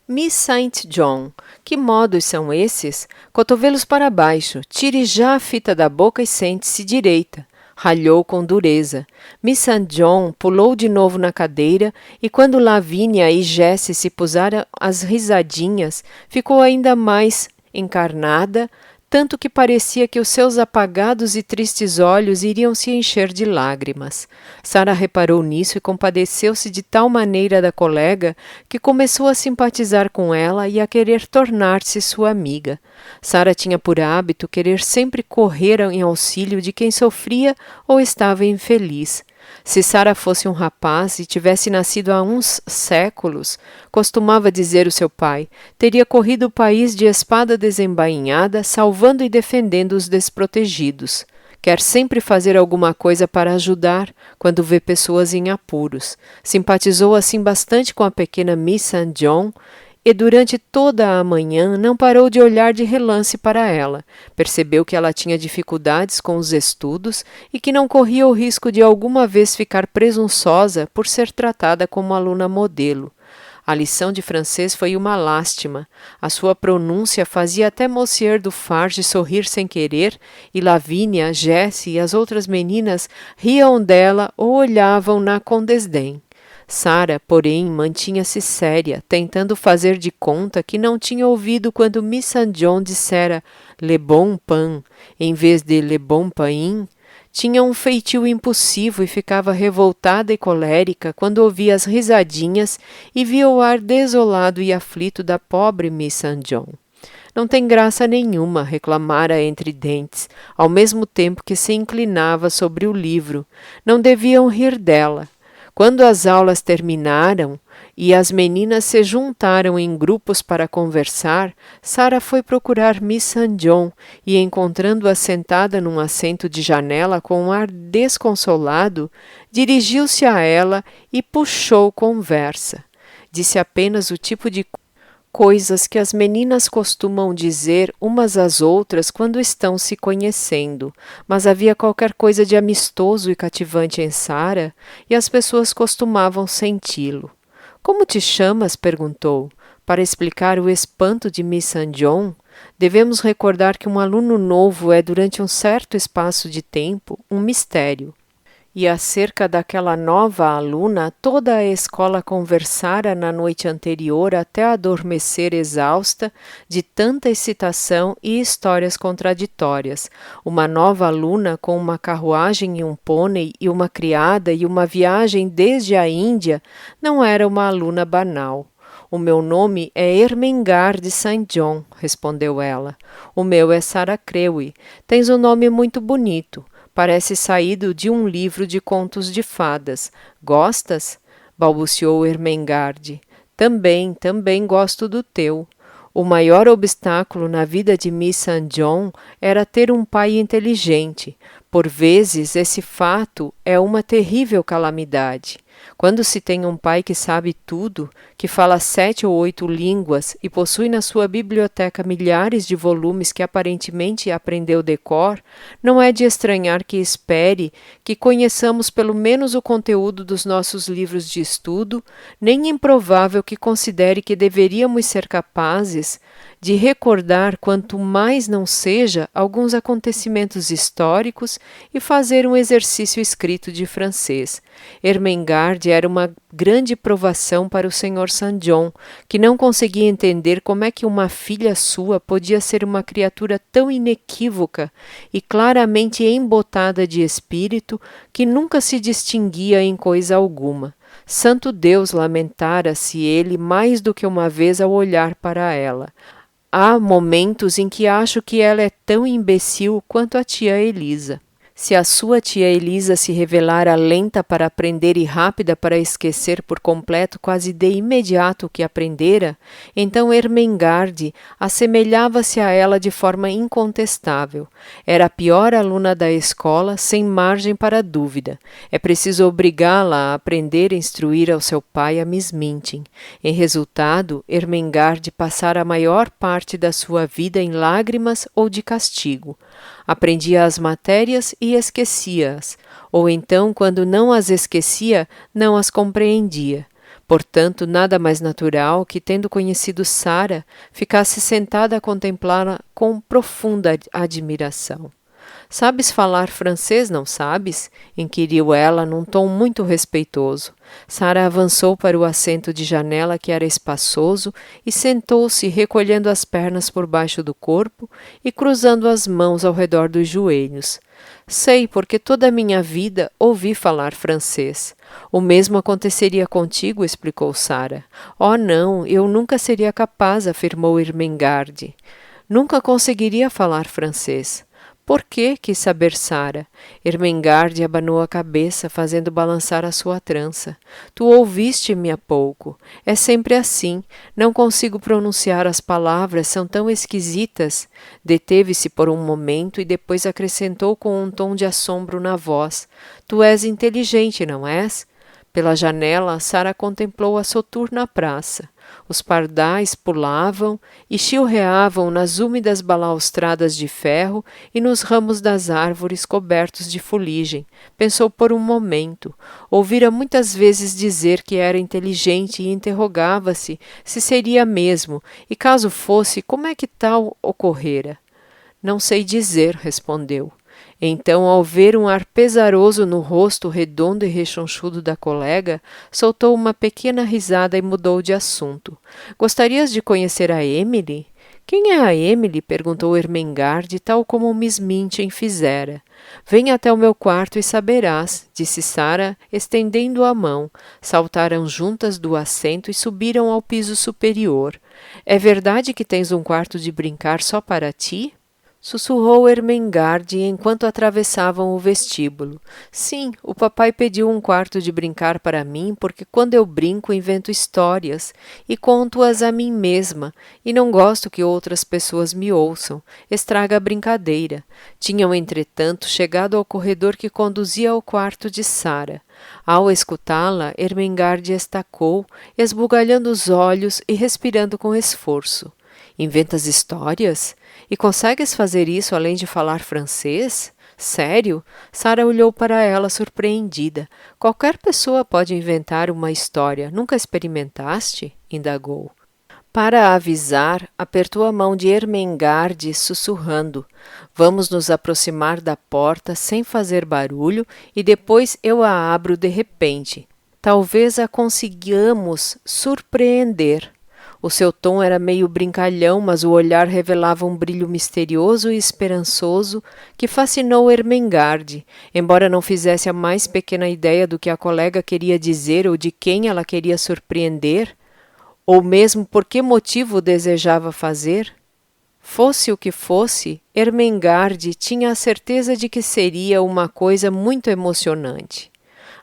Miss St. John, que modos são esses? Cotovelos para baixo, tire já a fita da boca e sente-se direita. Ralhou com dureza. Miss St. John pulou de novo na cadeira e, quando Lavínia e Jessie se puseram as risadinhas, ficou ainda mais encarnada, tanto que parecia que os seus apagados e tristes olhos iriam se encher de lágrimas. Sarah reparou nisso e compadeceu-se de tal maneira da colega que começou a simpatizar com ela e a querer tornar-se sua amiga. Sarah tinha por hábito querer sempre correr em auxílio de quem sofria ou estava infeliz. Se Sarah fosse um rapaz e tivesse nascido há uns séculos, costumava dizer o seu pai, teria corrido o país de espada desembainhada, salvando e defendendo os desprotegidos. Quer sempre fazer alguma coisa para ajudar quando vê pessoas em apuros. Simpatizou assim bastante com a pequena Miss St. John e durante toda a manhã não parou de olhar de relance para ela. Percebeu que ela tinha dificuldades com os estudos e que não corria o risco de alguma vez ficar presunçosa por ser tratada como aluna modelo. A lição de francês foi uma lástima. A sua pronúncia fazia até Monsieur Dufarge sorrir sem querer, e Lavínia, Jessie e as outras meninas riam dela ou olhavam-na com desdém. Sarah, porém, mantinha-se séria, tentando fazer de conta que não tinha ouvido quando Miss St. John dissera «le bon pain» em vez de «le bon pain». Tinha um feitio impulsivo e ficava revoltada e colérica quando ouvia as risadinhas e via o ar desolado e aflito da pobre Miss St. John. «Não tem graça nenhuma», reclamara entre dentes, ao mesmo tempo que se inclinava sobre o livro. Não deviam rir dela. Quando as aulas terminaram e as meninas se juntaram em grupos para conversar, Sarah foi procurar Miss St. John e, encontrando-a sentada num assento de janela com um ar desconsolado, dirigiu-se a ela e puxou conversa. Disse apenas o tipo de coisas que as meninas costumam dizer umas às outras quando estão se conhecendo, mas havia qualquer coisa de amistoso e cativante em Sarah, e as pessoas costumavam senti-lo. «Como te chamas?» perguntou. para explicar o espanto de Miss St. John, devemos recordar que um aluno novo é, durante um certo espaço de tempo, um mistério. E acerca daquela nova aluna, toda a escola conversara na noite anterior até adormecer exausta de tanta excitação e histórias contraditórias. Uma nova aluna com uma carruagem e um pônei e uma criada e uma viagem desde a Índia não era uma aluna banal. O meu nome é Ermengarde St. John, respondeu ela. O meu é Sarah Crewe. Tens um nome muito bonito. Parece saído de um livro de contos de fadas. Gostas? Balbuciou Ermengarde. Também gosto do teu. O maior obstáculo na vida de Miss St. John era ter um pai inteligente. Por vezes, esse fato é uma terrível calamidade. Quando se tem um pai que sabe tudo, que fala 7 ou 8 línguas e possui na sua biblioteca milhares de volumes que aparentemente aprendeu de cor, não é de estranhar que espere que conheçamos pelo menos o conteúdo dos nossos livros de estudo, nem improvável que considere que deveríamos ser capazes de recordar, quanto mais não seja, alguns acontecimentos históricos e fazer um exercício escrito de francês. Ermengarde era uma grande provação para o Sr. St. John, que não conseguia entender como é que uma filha sua podia ser uma criatura tão inequívoca e claramente embotada de espírito que nunca se distinguia em coisa alguma. Santo Deus, lamentara-se ele mais do que uma vez ao olhar para ela. Há momentos em que acho que ela é tão imbecil quanto a tia Elisa. Se a sua tia Elisa se revelara lenta para aprender e rápida para esquecer por completo quase de imediato o que aprendera, então Ermengarde assemelhava-se a ela de forma incontestável. Era a pior aluna da escola, sem margem para dúvida. É preciso obrigá-la a aprender a instruir ao seu pai a Miss Minchin. Em resultado, Ermengarde passara a maior parte da sua vida em lágrimas ou de castigo. Aprendia as matérias e esquecia-as, ou então, quando não as esquecia, não as compreendia. Portanto, nada mais natural que, tendo conhecido Sarah, ficasse sentada a contemplá-la com profunda admiração. Sabes falar francês, não sabes? Inquiriu ela num tom muito respeitoso. Sarah avançou para o assento de janela que era espaçoso e sentou-se, recolhendo as pernas por baixo do corpo e cruzando as mãos ao redor dos joelhos. Sei, porque toda a minha vida ouvi falar francês. O mesmo aconteceria contigo, explicou Sarah. Oh, não, eu nunca seria capaz, afirmou Ermengarde. Nunca conseguiria falar francês. Por que? Quis saber Sarah. Ermengarde abanou a cabeça, fazendo balançar a sua trança. Tu ouviste-me há pouco. É sempre assim. Não consigo pronunciar as palavras, são tão esquisitas. Deteve-se por um momento e depois acrescentou com um tom de assombro na voz. Tu és inteligente, não és? Pela janela, Sarah contemplou a soturna praça. Os pardais pulavam e chilreavam nas úmidas balaustradas de ferro e nos ramos das árvores cobertos de fuligem. Pensou por um momento. Ouvira muitas vezes dizer que era inteligente e interrogava-se se seria mesmo, e caso fosse, como é que tal ocorrera? Não sei dizer, respondeu. Então, ao ver um ar pesaroso no rosto redondo e rechonchudo da colega, soltou uma pequena risada e mudou de assunto. Gostarias de conhecer a Emily? Quem é a Emily? Perguntou Ermengarde, tal como Miss Minchin fizera. Vem até o meu quarto e saberás, disse Sarah, estendendo a mão. Saltaram juntas do assento e subiram ao piso superior. É verdade que tens um quarto de brincar só para ti? Sussurrou Ermengarde enquanto atravessavam o vestíbulo. Sim, o papai pediu um quarto de brincar para mim porque quando eu brinco invento histórias e conto-as a mim mesma e não gosto que outras pessoas me ouçam. Estraga a brincadeira. Tinham, entretanto, chegado ao corredor que conduzia ao quarto de Sarah. Ao escutá-la, Ermengarde estacou, esbugalhando os olhos e respirando com esforço. Inventas histórias? E consegues fazer isso além de falar francês? Sério? Sarah olhou para ela surpreendida. Qualquer pessoa pode inventar uma história. Nunca experimentaste? Indagou. Para avisar, apertou a mão de Ermengarde, sussurrando: Vamos nos aproximar da porta sem fazer barulho e depois eu a abro de repente. Talvez a consigamos surpreender. O seu tom era meio brincalhão, mas o olhar revelava um brilho misterioso e esperançoso que fascinou Ermengarde, embora não fizesse a mais pequena ideia do que a colega queria dizer ou de quem ela queria surpreender, ou mesmo por que motivo desejava fazer. Fosse o que fosse, Ermengarde tinha a certeza de que seria uma coisa muito emocionante.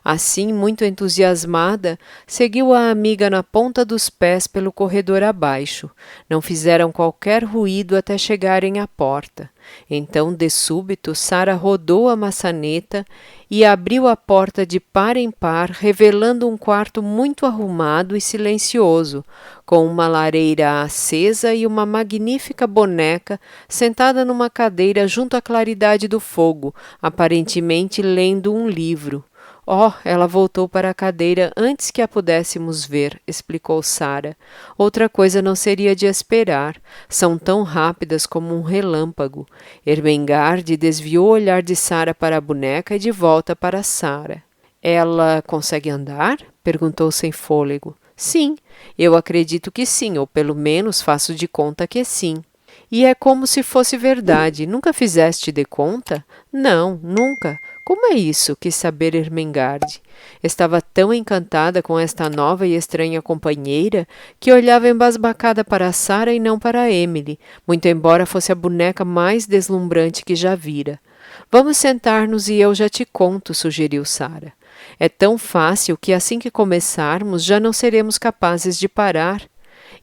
Assim, muito entusiasmada, seguiu a amiga na ponta dos pés pelo corredor abaixo. Não fizeram qualquer ruído até chegarem à porta. Então, de súbito, Sara rodou a maçaneta e abriu a porta de par em par, revelando um quarto muito arrumado e silencioso, com uma lareira acesa e uma magnífica boneca sentada numa cadeira junto à claridade do fogo, aparentemente lendo um livro. Oh, ela voltou para a cadeira antes que a pudéssemos ver, explicou Sara. Outra coisa não seria de esperar. São tão rápidas como um relâmpago. Ermengarde desviou o olhar de Sara para a boneca e de volta para Sara. Ela consegue andar? Perguntou sem fôlego. Sim, eu acredito que sim, ou pelo menos faço de conta que sim. E é como se fosse verdade. Nunca fizeste de conta? Não, nunca. Como é isso? Quis saber Ermengarde. Estava tão encantada com esta nova e estranha companheira que olhava embasbacada para Sara e não para Emily, muito embora fosse a boneca mais deslumbrante que já vira. Vamos sentar-nos e eu já te conto, sugeriu Sara. É tão fácil que assim que começarmos já não seremos capazes de parar.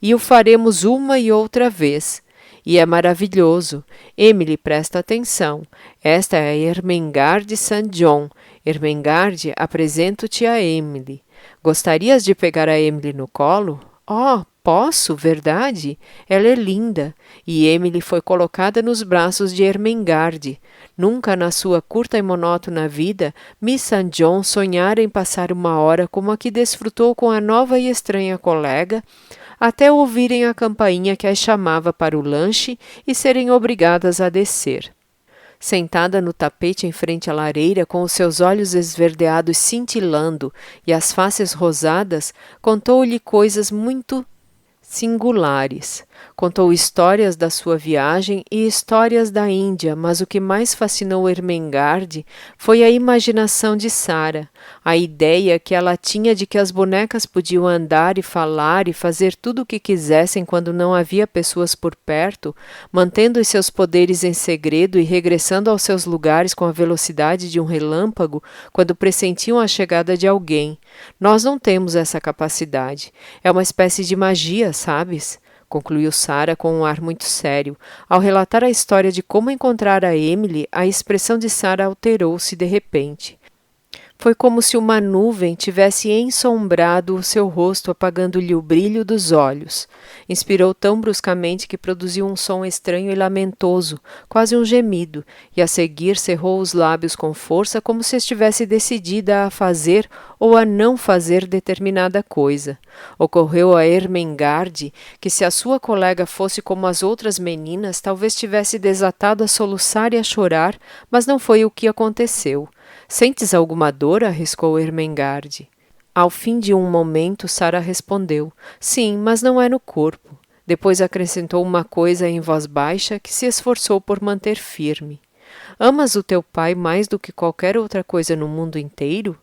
E o faremos uma e outra vez. E é maravilhoso. Emily, presta atenção. Esta é a Ermengarde St. John. Ermengarde, apresento-te a Emily. Gostarias de pegar a Emily no colo? Oh, posso, verdade? Ela é linda. E Emily foi colocada nos braços de Ermengarde. Nunca na sua curta e monótona vida, Miss St. John sonhara em passar uma hora como a que desfrutou com a nova e estranha colega, até ouvirem a campainha que as chamava para o lanche e serem obrigadas a descer. Sentada no tapete em frente à lareira, com os seus olhos esverdeados cintilando e as faces rosadas, contou-lhe coisas muito singulares. Contou histórias da sua viagem e histórias da Índia, mas o que mais fascinou Ermengarde foi a imaginação de Sara, a ideia que ela tinha de que as bonecas podiam andar e falar e fazer tudo o que quisessem quando não havia pessoas por perto, mantendo os seus poderes em segredo e regressando aos seus lugares com a velocidade de um relâmpago quando pressentiam a chegada de alguém. Nós não temos essa capacidade. É uma espécie de magia, sabes? Concluiu Sara com um ar muito sério. Ao relatar a história de como encontrar a Emily, a expressão de Sara alterou-se de repente. Foi como se uma nuvem tivesse ensombrado o seu rosto, apagando-lhe o brilho dos olhos. Inspirou tão bruscamente que produziu um som estranho e lamentoso, quase um gemido, e a seguir cerrou os lábios com força, como se estivesse decidida a fazer ou a não fazer determinada coisa. Ocorreu a Ermengarde que, se a sua colega fosse como as outras meninas, talvez tivesse desatado a soluçar e a chorar, mas não foi o que aconteceu. Sentes alguma dor? Arriscou Ermengarde. Ao fim de um momento, Sara respondeu: Sim, mas não é no corpo. Depois acrescentou uma coisa em voz baixa que se esforçou por manter firme. Amas o teu pai mais do que qualquer outra coisa no mundo inteiro?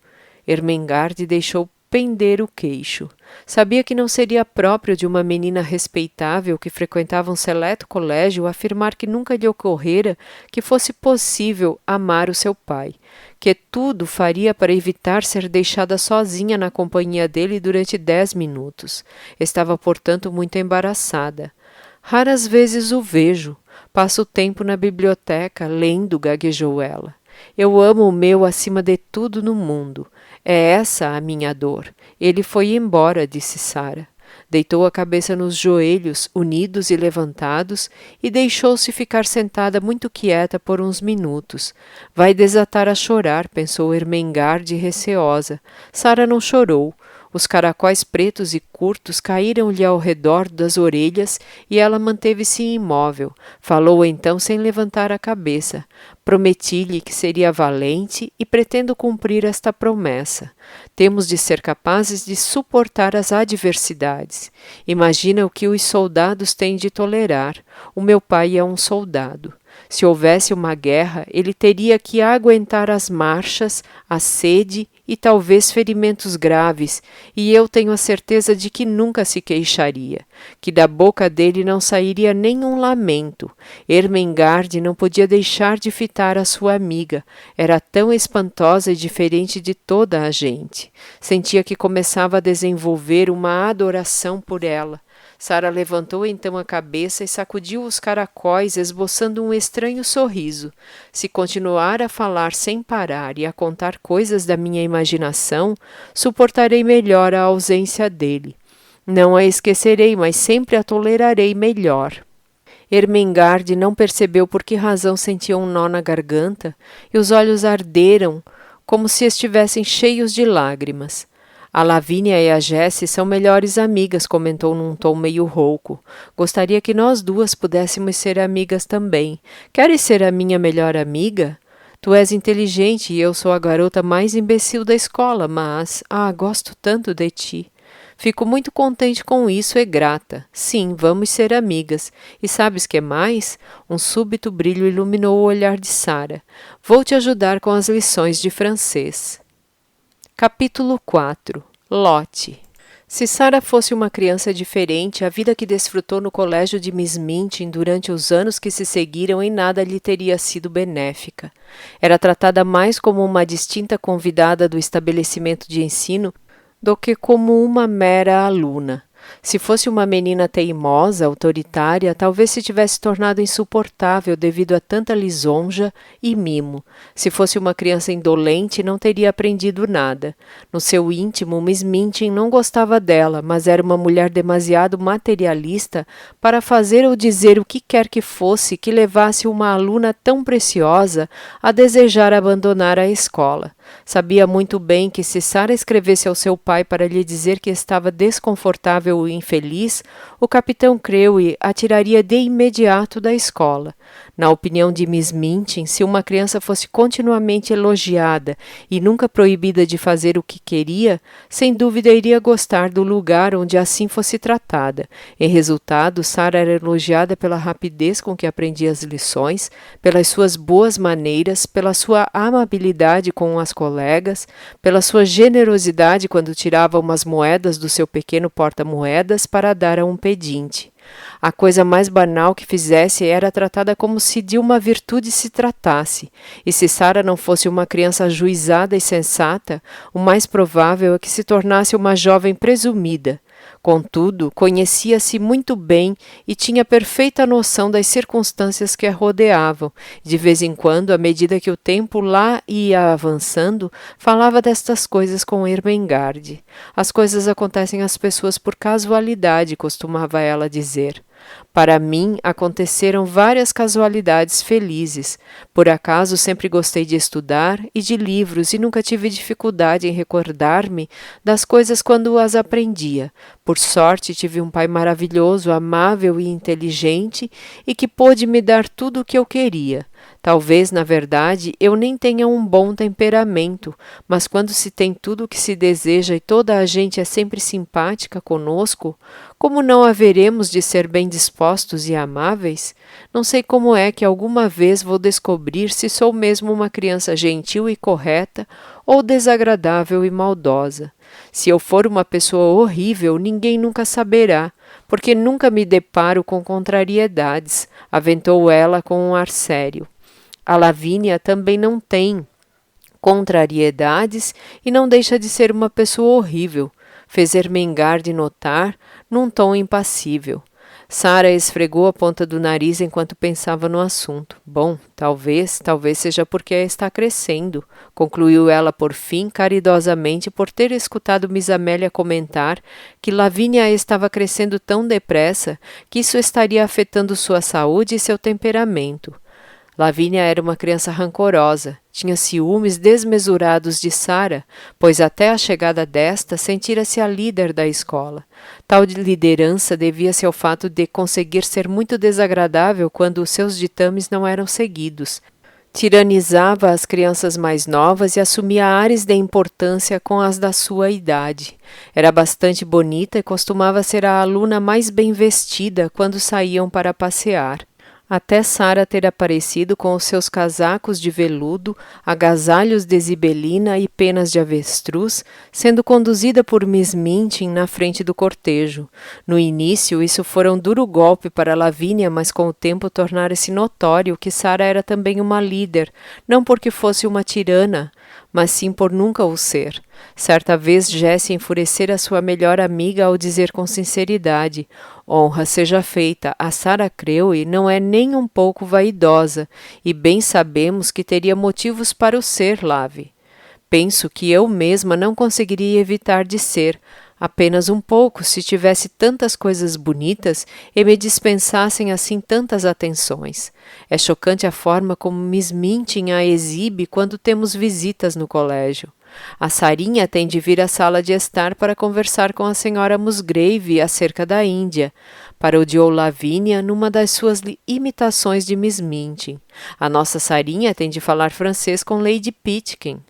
Ermengarde deixou pender o queixo. Sabia que não seria próprio de uma menina respeitável que frequentava um seleto colégio afirmar que nunca lhe ocorrera que fosse possível amar o seu pai, que tudo faria para evitar ser deixada sozinha na companhia dele durante 10 minutos. Estava, portanto, muito embaraçada. Raras vezes o vejo. Passo o tempo na biblioteca, lendo, gaguejou ela. Eu amo o meu acima de tudo no mundo. É essa a minha dor. Ele foi embora, disse Sara. Deitou a cabeça nos joelhos, unidos e levantados, e deixou-se ficar sentada muito quieta por uns minutos. Vai desatar a chorar, pensou Ermengarde receosa. Sara não chorou. Os caracóis pretos e curtos caíram-lhe ao redor das orelhas e ela manteve-se imóvel. Falou então sem levantar a cabeça. Prometi-lhe que seria valente e pretendo cumprir esta promessa. Temos de ser capazes de suportar as adversidades. Imagina o que os soldados têm de tolerar. O meu pai é um soldado. Se houvesse uma guerra, ele teria que aguentar as marchas, a sede e talvez ferimentos graves, e eu tenho a certeza de que nunca se queixaria, que da boca dele não sairia nenhum lamento. Ermengarde não podia deixar de fitar a sua amiga, era tão espantosa e diferente de toda a gente. Sentia que começava a desenvolver uma adoração por ela. Sara levantou então a cabeça e sacudiu os caracóis, esboçando um estranho sorriso. Se continuar a falar sem parar e a contar coisas da minha imaginação, suportarei melhor a ausência dele. Não a esquecerei, mas sempre a tolerarei melhor. Ermengarde não percebeu por que razão sentia um nó na garganta e os olhos arderam, como se estivessem cheios de lágrimas. A Lavínia e a Jessie são melhores amigas, comentou num tom meio rouco. Gostaria que nós duas pudéssemos ser amigas também. Queres ser a minha melhor amiga? Tu és inteligente e eu sou a garota mais imbecil da escola, mas... gosto tanto de ti. Fico muito contente com isso e grata. Sim, vamos ser amigas. E sabes que mais? Um súbito brilho iluminou o olhar de Sara. Vou te ajudar com as lições de francês. Capítulo 4. Lotte. Se Sara fosse uma criança diferente, a vida que desfrutou no colégio de Miss Minchin durante os anos que se seguiram em nada lhe teria sido benéfica. Era tratada mais como uma distinta convidada do estabelecimento de ensino do que como uma mera aluna. Se fosse uma menina teimosa, autoritária, talvez se tivesse tornado insuportável devido a tanta lisonja e mimo. Se fosse uma criança indolente, não teria aprendido nada. No seu íntimo, Miss Minchin não gostava dela, mas era uma mulher demasiado materialista para fazer ou dizer o que quer que fosse que levasse uma aluna tão preciosa a desejar abandonar a escola. Sabia muito bem que se Sara escrevesse ao seu pai para lhe dizer que estava desconfortável e infeliz, o capitão Crewe a tiraria de imediato da escola. Na opinião de Miss Minchin, se uma criança fosse continuamente elogiada e nunca proibida de fazer o que queria, sem dúvida iria gostar do lugar onde assim fosse tratada. Em resultado, Sara era elogiada pela rapidez com que aprendia as lições, pelas suas boas maneiras, pela sua amabilidade com as colegas, pela sua generosidade quando tirava umas moedas do seu pequeno porta-moedas para dar a um pedinte. A coisa mais banal que fizesse era tratada como se de uma virtude se tratasse, e se Sara não fosse uma criança ajuizada e sensata, o mais provável é que se tornasse uma jovem presumida. Contudo, conhecia-se muito bem e tinha perfeita noção das circunstâncias que a rodeavam. De vez em quando, à medida que o tempo lá ia avançando, falava destas coisas com Ermengarde. As coisas acontecem às pessoas por casualidade, costumava ela dizer. Para mim, aconteceram várias casualidades felizes. Por acaso, sempre gostei de estudar e de livros e nunca tive dificuldade em recordar-me das coisas quando as aprendia. Por sorte, tive um pai maravilhoso, amável e inteligente e que pôde me dar tudo o que eu queria. Talvez, na verdade, eu nem tenha um bom temperamento, mas quando se tem tudo o que se deseja e toda a gente é sempre simpática conosco, como não haveremos de ser bem dispostos e amáveis? Não sei como é que alguma vez vou descobrir se sou mesmo uma criança gentil e correta ou desagradável e maldosa. Se eu for uma pessoa horrível, ninguém nunca saberá, porque nunca me deparo com contrariedades, aventou ela com um ar sério. A Lavínia também não tem contrariedades e não deixa de ser uma pessoa horrível, fez Ermengarde notar, num tom impassível. Sara esfregou a ponta do nariz enquanto pensava no assunto. Bom, talvez seja porque está crescendo, concluiu ela por fim, caridosamente, por ter escutado Miss Amélia comentar que Lavínia estava crescendo tão depressa que isso estaria afetando sua saúde e seu temperamento. Lavínia era uma criança rancorosa, tinha ciúmes desmesurados de Sara, pois até a chegada desta sentira-se a líder da escola. Tal liderança devia-se ao fato de conseguir ser muito desagradável quando os seus ditames não eram seguidos. Tiranizava as crianças mais novas e assumia ares de importância com as da sua idade. Era bastante bonita e costumava ser a aluna mais bem vestida quando saíam para passear. Até Sara ter aparecido com os seus casacos de veludo, agasalhos de zibelina e penas de avestruz, sendo conduzida por Miss Minchin na frente do cortejo. No início, isso fora um duro golpe para Lavínia, mas com o tempo tornara-se notório que Sara era também uma líder, não porque fosse uma tirana, mas sim por nunca o ser. Certa vez Jessie enfurecera sua melhor amiga ao dizer com sinceridade: "Honra seja feita, a Sara Crewe não é nem um pouco vaidosa, e bem sabemos que teria motivos para o ser, Lave. Penso que eu mesma não conseguiria evitar de ser, apenas um pouco, se tivesse tantas coisas bonitas e me dispensassem assim tantas atenções. É chocante a forma como Miss Minchin a exibe quando temos visitas no colégio. A Sarinha tem de vir à sala de estar para conversar com a senhora Musgrave acerca da Índia", parodiou Lavínia numa das suas imitações de Miss Minchin. "A nossa Sarinha tem de falar francês com Lady Pitkin.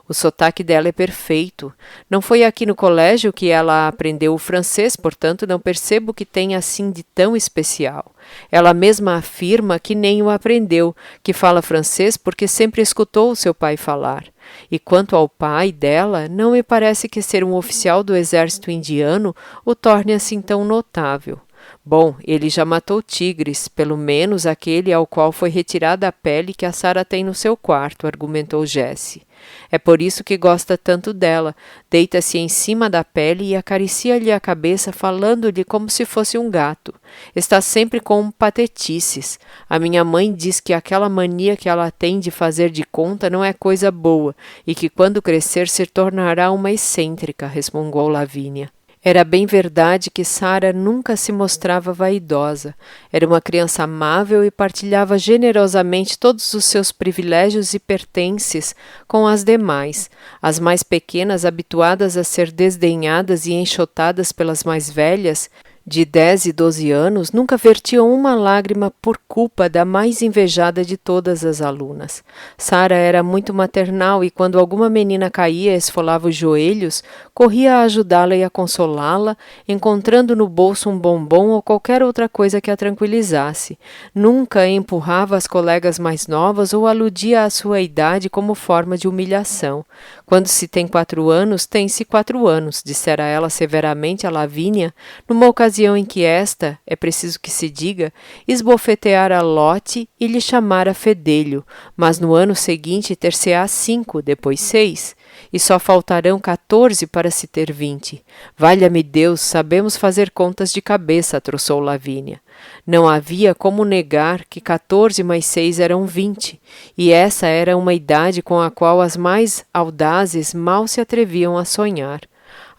O sotaque dela é perfeito. Não foi aqui no colégio que ela aprendeu o francês, portanto não percebo que tenha assim de tão especial. Ela mesma afirma que nem o aprendeu, que fala francês porque sempre escutou o seu pai falar. E quanto ao pai dela, não me parece que ser um oficial do exército indiano o torne assim tão notável. Bom, ele já matou tigres, pelo menos aquele ao qual foi retirada a pele que a Sara tem no seu quarto", argumentou Jessie. "É por isso que gosta tanto dela. Deita-se em cima da pele e acaricia-lhe a cabeça falando-lhe como se fosse um gato. Está sempre com patetices. A minha mãe diz que aquela mania que ela tem de fazer de conta não é coisa boa e que quando crescer se tornará uma excêntrica", resmungou Lavínia. Era bem verdade que Sara nunca se mostrava vaidosa. Era uma criança amável e partilhava generosamente todos os seus privilégios e pertences com as demais. As mais pequenas, habituadas a ser desdenhadas e enxotadas pelas mais velhas, de 10 e 12 anos, nunca vertiam uma lágrima por culpa da mais invejada de todas as alunas. Sara era muito maternal e quando alguma menina caía e esfolava os joelhos, corria a ajudá-la e a consolá-la, encontrando no bolso um bombom ou qualquer outra coisa que a tranquilizasse. Nunca empurrava as colegas mais novas ou aludia à sua idade como forma de humilhação. "Quando se tem 4 anos, tem-se 4 anos", dissera ela severamente a Lavínia, numa ocasião em que esta, é preciso que se diga, esbofeteara Lote e lhe chamara fedelho, mas no ano seguinte ter-se-á 5, depois 6, e só faltarão 14 para se ter 20. "Valha-me Deus, sabemos fazer contas de cabeça", atroçou Lavínia. Não havia como negar que 14 mais 6 eram 20, e essa era uma idade com a qual as mais audazes mal se atreviam a sonhar.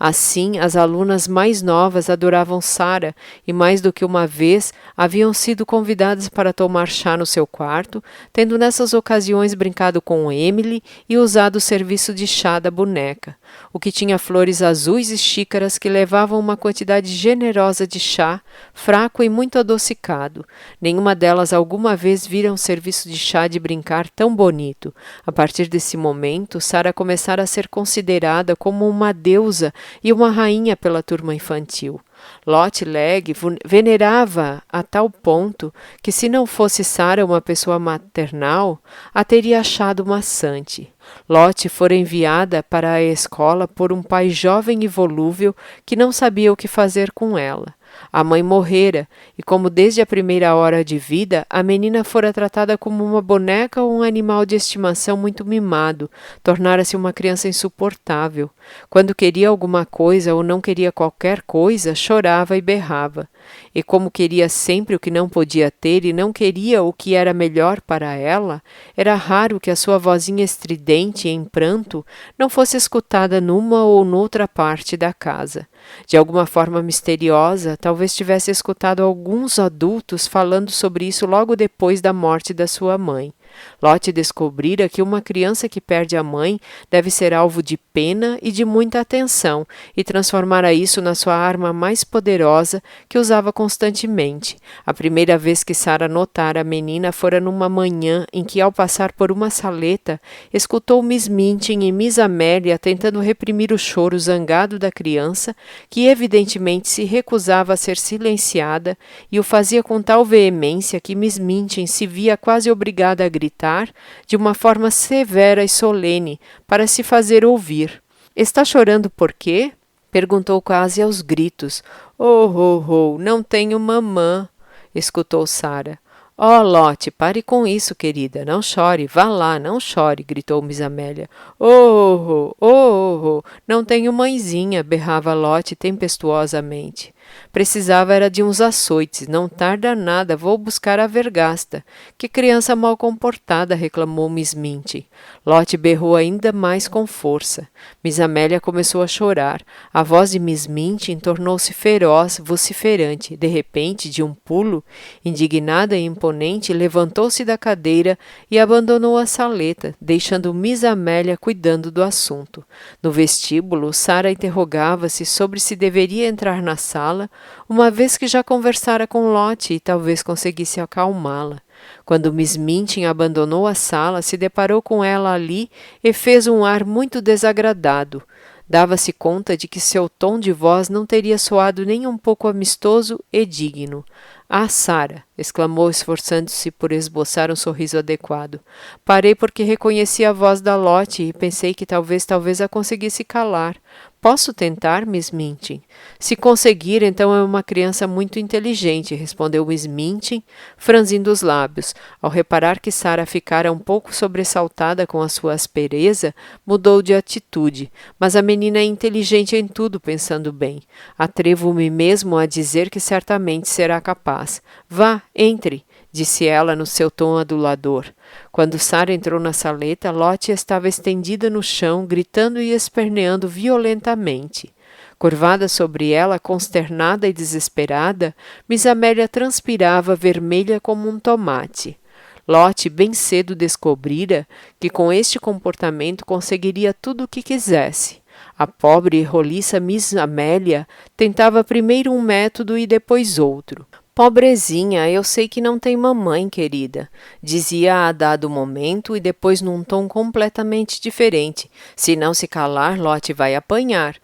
Assim, as alunas mais novas adoravam Sara e mais do que uma vez haviam sido convidadas para tomar chá no seu quarto, tendo nessas ocasiões brincado com Emily e usado o serviço de chá da boneca, o que tinha flores azuis e xícaras que levavam uma quantidade generosa de chá, fraco e muito adocicado. Nenhuma delas alguma vez vira um serviço de chá de brincar tão bonito. A partir desse momento, Sara começara a ser considerada como uma deusa e uma rainha pela turma infantil. Lotte Legge venerava a tal ponto que, se não fosse Sara uma pessoa maternal, a teria achado maçante. Lotte fora enviada para a escola por um pai jovem e volúvel que não sabia o que fazer com ela. A mãe morrera, e como desde a primeira hora de vida, a menina fora tratada como uma boneca ou um animal de estimação muito mimado, tornara-se uma criança insuportável. Quando queria alguma coisa ou não queria qualquer coisa, chorava e berrava. E como queria sempre o que não podia ter e não queria o que era melhor para ela, era raro que a sua vozinha estridente em pranto não fosse escutada numa ou noutra parte da casa. De alguma forma misteriosa, talvez tivesse escutado alguns adultos falando sobre isso logo depois da morte da sua mãe. Lot descobrira que uma criança que perde a mãe deve ser alvo de pena e de muita atenção, e transformara isso na sua arma mais poderosa, que usava constantemente. A primeira vez que Sara notara a menina fora numa manhã em que, ao passar por uma saleta, escutou Miss Mintin e Miss Amélia tentando reprimir o choro zangado da criança, que evidentemente se recusava a ser silenciada, e o fazia com tal veemência que Miss Mintin se via quase obrigada a gritar de uma forma severa e solene para se fazer ouvir. "Está chorando por quê?" perguntou quase aos gritos. "Oh, oh, oh, não tenho mamã", escutou Sara. "Oh, Lot, pare com isso, querida. Não chore. Vá lá, não chore", gritou Miss Amélia. "Oh, oh, oh, oh, não tenho mãezinha", berrava Lot tempestuosamente. "Precisava era de uns açoites. Não tarda nada, vou buscar a vergasta." "Que criança mal comportada", reclamou Miss Minty. Lot berrou ainda mais com força. Miss Amélia começou a chorar. A voz de Miss Minty tornou-se feroz, vociferante. De repente, de um pulo, indignada e imponente, levantou-se da cadeira e abandonou a saleta, deixando Miss Amélia cuidando do assunto. No vestíbulo, Sara interrogava-se sobre se deveria entrar na sala, uma vez que já conversara com Lot e talvez conseguisse acalmá-la. Quando Miss Mintin abandonou a sala, se deparou com ela ali e fez um ar muito desagradado. Dava-se conta de que seu tom de voz não teria soado nem um pouco amistoso e digno. "Ah, Sara!" exclamou, esforçando-se por esboçar um sorriso adequado. "Parei porque reconheci a voz da Lot e pensei que talvez a conseguisse calar. Posso tentar, Miss Mintin?" "Se conseguir, então é uma criança muito inteligente", respondeu Miss Mintin, franzindo os lábios. Ao reparar que Sara ficara um pouco sobressaltada com a sua aspereza, mudou de atitude. "Mas a menina é inteligente em tudo, pensando bem. Atrevo-me mesmo a dizer que certamente será capaz. Vá, entre", disse ela no seu tom adulador. Quando Sara entrou na saleta, Lot estava estendida no chão, gritando e esperneando violentamente. Curvada sobre ela, consternada e desesperada, Miss Amélia transpirava vermelha como um tomate. Lot bem cedo descobrira que com este comportamento conseguiria tudo o que quisesse. A pobre e roliça Miss Amélia tentava primeiro um método e depois outro. "Pobrezinha, eu sei que não tem mamãe, querida", dizia a dado momento e depois num tom completamente diferente. "Se não se calar, Lot vai apanhar.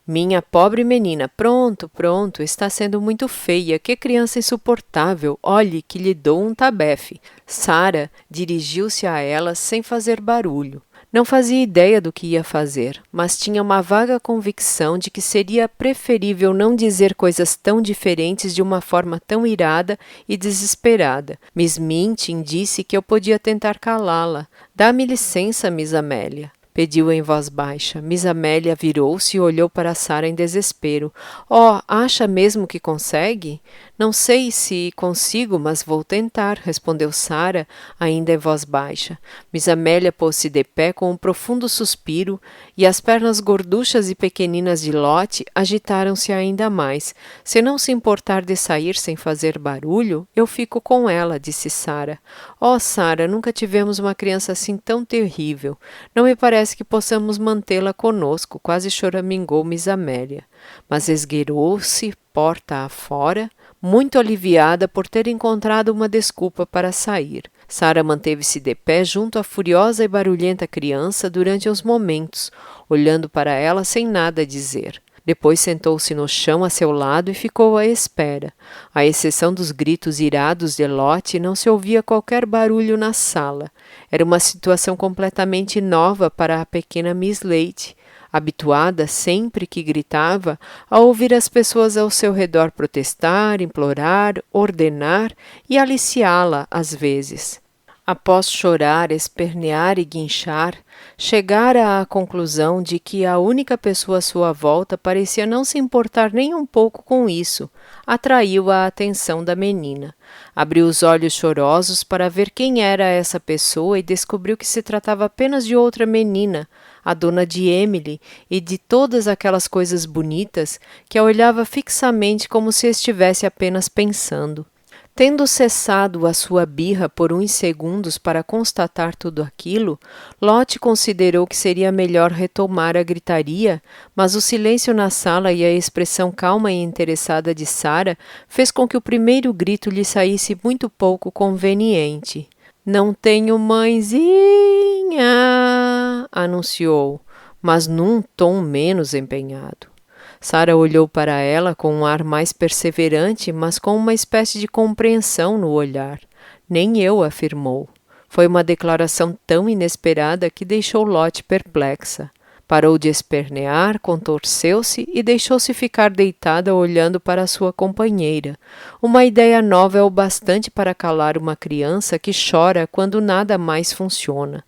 Minha pobre menina, pronto, pronto, está sendo muito feia, que criança insuportável, olhe que lhe dou um tabefe." Sara dirigiu-se a ela sem fazer barulho. Não fazia ideia do que ia fazer, mas tinha uma vaga convicção de que seria preferível não dizer coisas tão diferentes de uma forma tão irada e desesperada. Miss Mintin disse que eu podia tentar calá-la. "Dá-me licença, Miss Amélia", pediu em voz baixa. Miss Amélia virou-se e olhou para Sara em desespero. "Oh, acha mesmo que consegue?" "Não sei se consigo, mas vou tentar", respondeu Sara, ainda em voz baixa. Miss Amélia pôs-se de pé com um profundo suspiro e as pernas gorduchas e pequeninas de Lot agitaram-se ainda mais. "Se não se importar de sair sem fazer barulho, eu fico com ela", disse Sara. "Oh, Sara, nunca tivemos uma criança assim tão terrível. Não me parece que possamos mantê-la conosco", quase choramingou Miss Amélia. Mas esgueirou-se porta afora, muito aliviada por ter encontrado uma desculpa para sair. Sara manteve-se de pé junto à furiosa e barulhenta criança durante uns momentos, olhando para ela sem nada dizer. Depois sentou-se no chão a seu lado e ficou à espera. À exceção dos gritos irados de Lot, não se ouvia qualquer barulho na sala. Era uma situação completamente nova para a pequena Miss Leite, habituada, sempre que gritava, a ouvir as pessoas ao seu redor protestar, implorar, ordenar e aliciá-la às vezes. Após chorar, espernear e guinchar, chegara à conclusão de que a única pessoa à sua volta parecia não se importar nem um pouco com isso. Atraiu a atenção da menina. Abriu os olhos chorosos para ver quem era essa pessoa e descobriu que se tratava apenas de outra menina, a dona de Emily, e de todas aquelas coisas bonitas que a olhava fixamente como se estivesse apenas pensando. Tendo cessado a sua birra por uns segundos para constatar tudo aquilo, Lot considerou que seria melhor retomar a gritaria, mas o silêncio na sala e a expressão calma e interessada de Sarah fez com que o primeiro grito lhe saísse muito pouco conveniente. "Não tenho mãezinha", anunciou, mas num tom menos empenhado. Sarah olhou para ela com um ar mais perseverante, mas com uma espécie de compreensão no olhar. "Nem eu", afirmou. Foi uma declaração tão inesperada que deixou Lot perplexa. Parou de espernear, contorceu-se e deixou-se ficar deitada olhando para sua companheira. Uma ideia nova é o bastante para calar uma criança que chora quando nada mais funciona.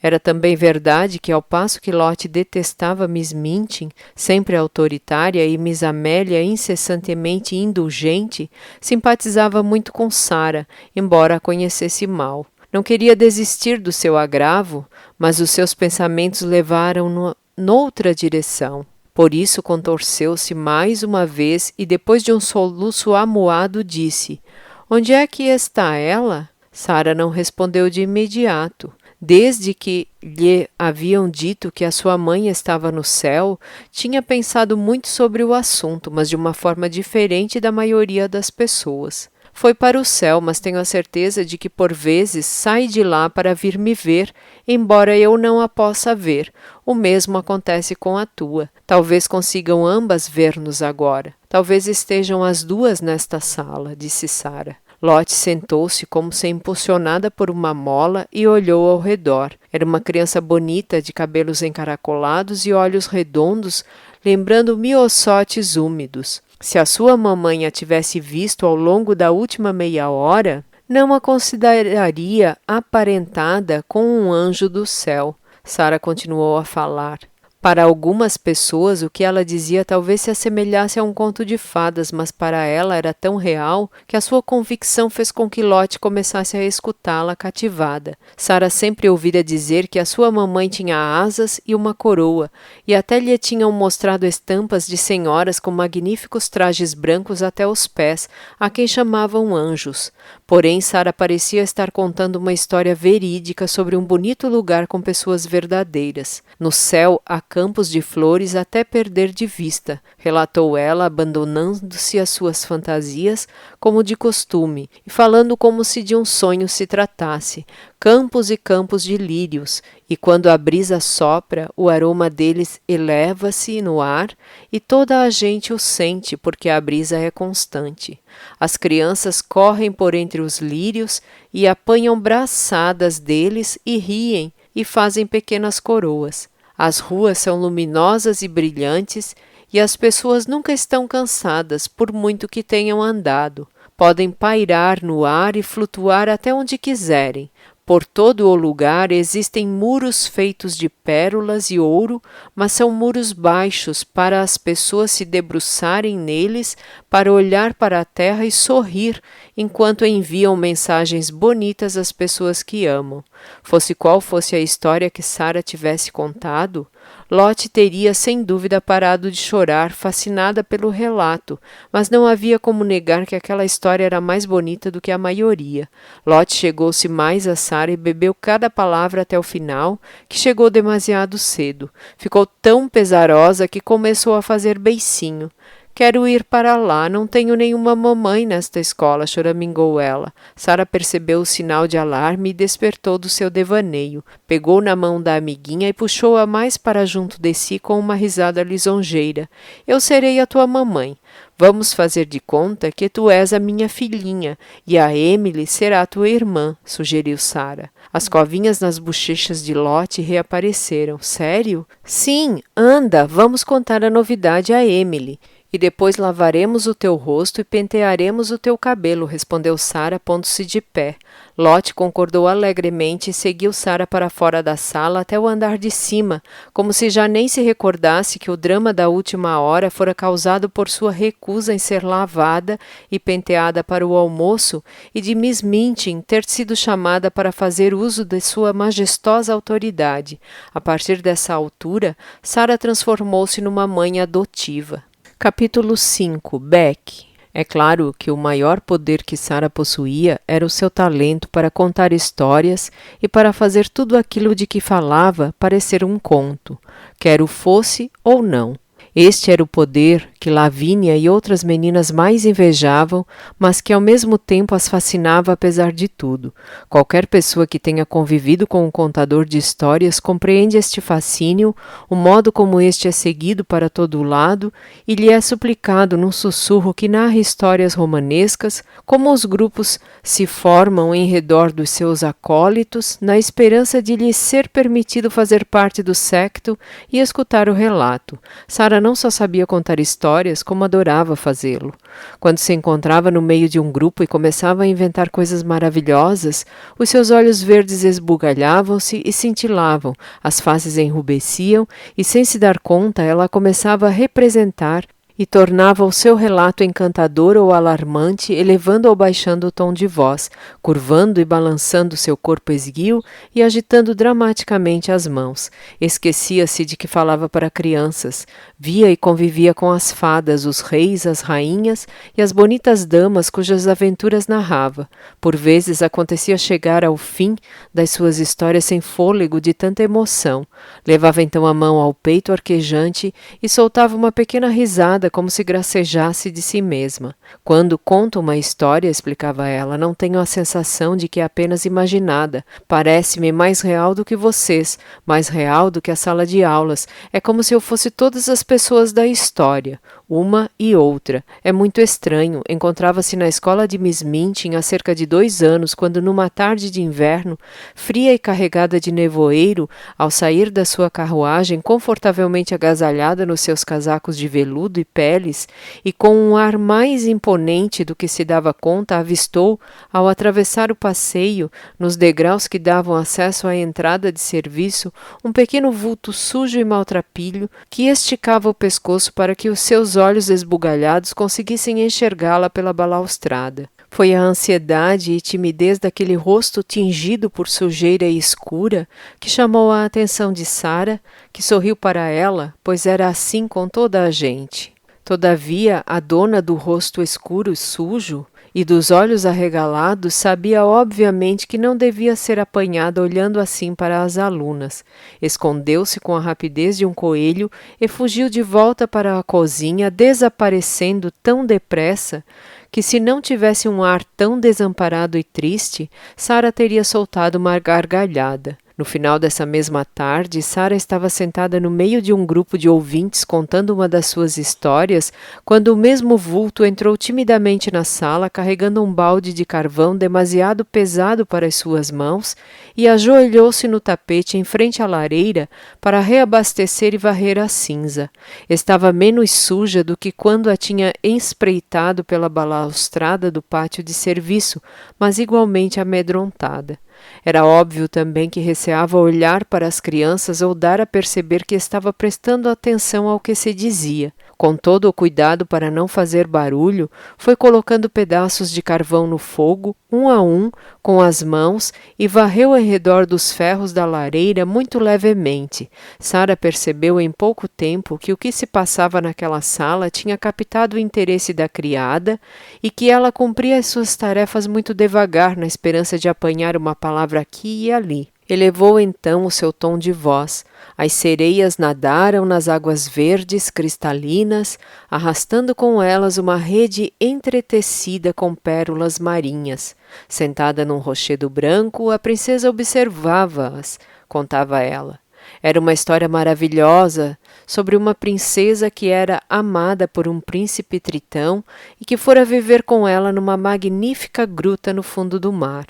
Era também verdade que, ao passo que Lot detestava Miss Minchin, sempre autoritária, e Miss Amélia, incessantemente indulgente, simpatizava muito com Sarah, embora a conhecesse mal. Não queria desistir do seu agravo, mas os seus pensamentos levaram-no noutra direção. Por isso contorceu-se mais uma vez e, depois de um soluço amuado, disse: "Onde é que está ela?" Sarah não respondeu de imediato. Desde que lhe haviam dito que a sua mãe estava no céu, tinha pensado muito sobre o assunto, mas de uma forma diferente da maioria das pessoas. Foi para o céu, mas tenho a certeza de que por vezes sai de lá para vir me ver, embora eu não a possa ver. O mesmo acontece com a tua. Talvez consigam ambas ver-nos agora. Talvez estejam as duas nesta sala, disse Sarah. Lot sentou-se como se impulsionada por uma mola e olhou ao redor. Era uma criança bonita, de cabelos encaracolados e olhos redondos, lembrando miosotes úmidos. Se a sua mamãe a tivesse visto ao longo da última meia hora, não a consideraria aparentada com um anjo do céu. Sarah continuou a falar. Para algumas pessoas, o que ela dizia talvez se assemelhasse a um conto de fadas, mas para ela era tão real que a sua convicção fez com que Lot começasse a escutá-la cativada. Sarah sempre ouvira dizer que a sua mamãe tinha asas e uma coroa, e até lhe tinham mostrado estampas de senhoras com magníficos trajes brancos até os pés, a quem chamavam anjos. Porém, Sarah parecia estar contando uma história verídica sobre um bonito lugar com pessoas verdadeiras. No céu há campos de flores até perder de vista, relatou ela, abandonando-se às suas fantasias, como de costume, e falando como se de um sonho se tratasse. Campos e campos de lírios, e quando a brisa sopra, o aroma deles eleva-se no ar, e toda a gente o sente, porque a brisa é constante. As crianças correm por entre os lírios e apanham braçadas deles e riem e fazem pequenas coroas. As ruas são luminosas e brilhantes e as pessoas nunca estão cansadas, por muito que tenham andado. Podem pairar no ar e flutuar até onde quiserem. Por todo o lugar existem muros feitos de pérolas e ouro, mas são muros baixos para as pessoas se debruçarem neles, para olhar para a terra e sorrir, enquanto enviam mensagens bonitas às pessoas que amam. Fosse qual fosse a história que Sarah tivesse contado, Lot teria sem dúvida parado de chorar, fascinada pelo relato, mas não havia como negar que aquela história era mais bonita do que a maioria. Lot chegou-se mais a Sarah e bebeu cada palavra até o final, que chegou demasiado cedo. Ficou tão pesarosa que começou a fazer beicinho. "Quero ir para lá, não tenho nenhuma mamãe nesta escola", choramingou ela. Sarah percebeu o sinal de alarme e despertou do seu devaneio. Pegou na mão da amiguinha e puxou-a mais para junto de si com uma risada lisonjeira. "Eu serei a tua mamãe. Vamos fazer de conta que tu és a minha filhinha e a Emily será a tua irmã", sugeriu Sarah. As covinhas nas bochechas de Lot reapareceram. "Sério?" "Sim, anda, vamos contar a novidade a Emily. E depois lavaremos o teu rosto e pentearemos o teu cabelo, respondeu Sara, pondo-se de pé. Ló concordou alegremente e seguiu Sara para fora da sala até o andar de cima, como se já nem se recordasse que o drama da última hora fora causado por sua recusa em ser lavada e penteada para o almoço e de Miss Minchin ter sido chamada para fazer uso de sua majestosa autoridade. A partir dessa altura, Sara transformou-se numa mãe adotiva. Capítulo 5. Beck. É claro que o maior poder que Sara possuía era o seu talento para contar histórias e para fazer tudo aquilo de que falava parecer um conto, quer o fosse ou não. Este era o poder que Lavínia e outras meninas mais invejavam, mas que ao mesmo tempo as fascinava apesar de tudo. Qualquer pessoa que tenha convivido com um contador de histórias compreende este fascínio, o modo como este é seguido para todo o lado e lhe é suplicado num sussurro que narra histórias romanescas, como os grupos se formam em redor dos seus acólitos, na esperança de lhes ser permitido fazer parte do séquito e escutar o relato. Sara não só sabia contar histórias, como adorava fazê-lo. Quando se encontrava no meio de um grupo e começava a inventar coisas maravilhosas, os seus olhos verdes esbugalhavam-se e cintilavam, as faces enrubesciam e, sem se dar conta, ela começava a representar e tornava o seu relato encantador ou alarmante, elevando ou baixando o tom de voz, curvando e balançando seu corpo esguio e agitando dramaticamente as mãos. Esquecia-se de que falava para crianças, via e convivia com as fadas, os reis, as rainhas e as bonitas damas cujas aventuras narrava. Por vezes acontecia chegar ao fim das suas histórias sem fôlego de tanta emoção. Levava então a mão ao peito arquejante e soltava uma pequena risada como se gracejasse de si mesma. Quando conto uma história, explicava ela, não tenho a sensação de que é apenas imaginada. Parece-me mais real do que vocês, mais real do que a sala de aulas. É como se eu fosse todas as pessoas da história, uma e outra. É muito estranho. Encontrava-se na escola de Miss Minchin há cerca de 2 anos, quando numa tarde de inverno, fria e carregada de nevoeiro, ao sair da sua carruagem, confortavelmente agasalhada nos seus casacos de veludo e peles, e com um ar mais imponente do que se dava conta, avistou, ao atravessar o passeio, nos degraus que davam acesso à entrada de serviço, um pequeno vulto sujo e maltrapilho que esticava o pescoço para que os seus olhos esbugalhados conseguissem enxergá-la pela balaustrada. Foi a ansiedade e timidez daquele rosto tingido por sujeira escura que chamou a atenção de Sara, que sorriu para ela, pois era assim com toda a gente. Todavia, a dona do rosto escuro e sujo e dos olhos arregalados sabia obviamente que não devia ser apanhada olhando assim para as alunas. Escondeu-se com a rapidez de um coelho e fugiu de volta para a cozinha, desaparecendo tão depressa que, se não tivesse um ar tão desamparado e triste, Sara teria soltado uma gargalhada. No final dessa mesma tarde, Sara estava sentada no meio de um grupo de ouvintes contando uma das suas histórias, quando o mesmo vulto entrou timidamente na sala, carregando um balde de carvão demasiado pesado para as suas mãos, e ajoelhou-se no tapete em frente à lareira para reabastecer e varrer a cinza. Estava menos suja do que quando a tinha espreitado pela balaustrada do pátio de serviço, mas igualmente amedrontada. Era óbvio também que receava olhar para as crianças ou dar a perceber que estava prestando atenção ao que se dizia. Com todo o cuidado para não fazer barulho, foi colocando pedaços de carvão no fogo, um a um, com as mãos, e varreu em redor dos ferros da lareira muito levemente. Sara percebeu em pouco tempo que o que se passava naquela sala tinha captado o interesse da criada e que ela cumpria as suas tarefas muito devagar, na esperança de apanhar uma palavra aqui e ali. Elevou então o seu tom de voz. As sereias nadaram nas águas verdes, cristalinas, arrastando com elas uma rede entretecida com pérolas marinhas. Sentada num rochedo branco, a princesa observava-as, contava ela. Era uma história maravilhosa sobre uma princesa que era amada por um príncipe tritão e que fora viver com ela numa magnífica gruta no fundo do mar.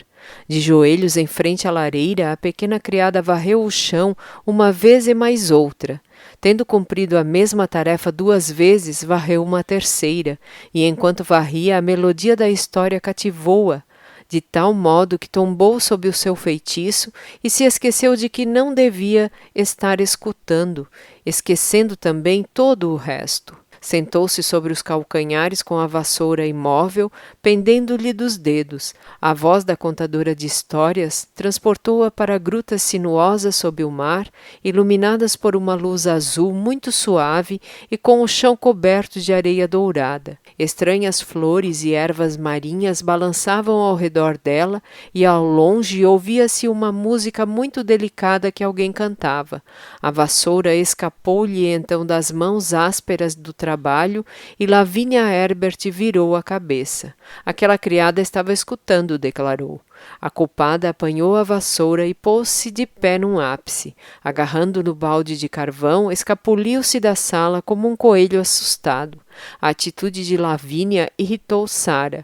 De joelhos em frente à lareira, a pequena criada varreu o chão uma vez e mais outra. Tendo cumprido a mesma tarefa 2 vezes, varreu uma terceira, e enquanto varria, a melodia da história cativou-a, de tal modo que tombou sob o seu feitiço e se esqueceu de que não devia estar escutando, esquecendo também todo o resto. Sentou-se sobre os calcanhares com a vassoura imóvel, pendendo-lhe dos dedos. A voz da contadora de histórias transportou-a para grutas sinuosas sob o mar, iluminadas por uma luz azul muito suave e com o chão coberto de areia dourada. Estranhas flores e ervas marinhas balançavam ao redor dela e ao longe ouvia-se uma música muito delicada que alguém cantava. A vassoura escapou-lhe então das mãos ásperas do trabalho e Lavínia Herbert virou a cabeça. Aquela criada estava escutando, declarou. A culpada apanhou a vassoura e pôs-se de pé num ápice. Agarrando no balde de carvão, escapuliu-se da sala como um coelho assustado. A atitude de Lavínia irritou Sara.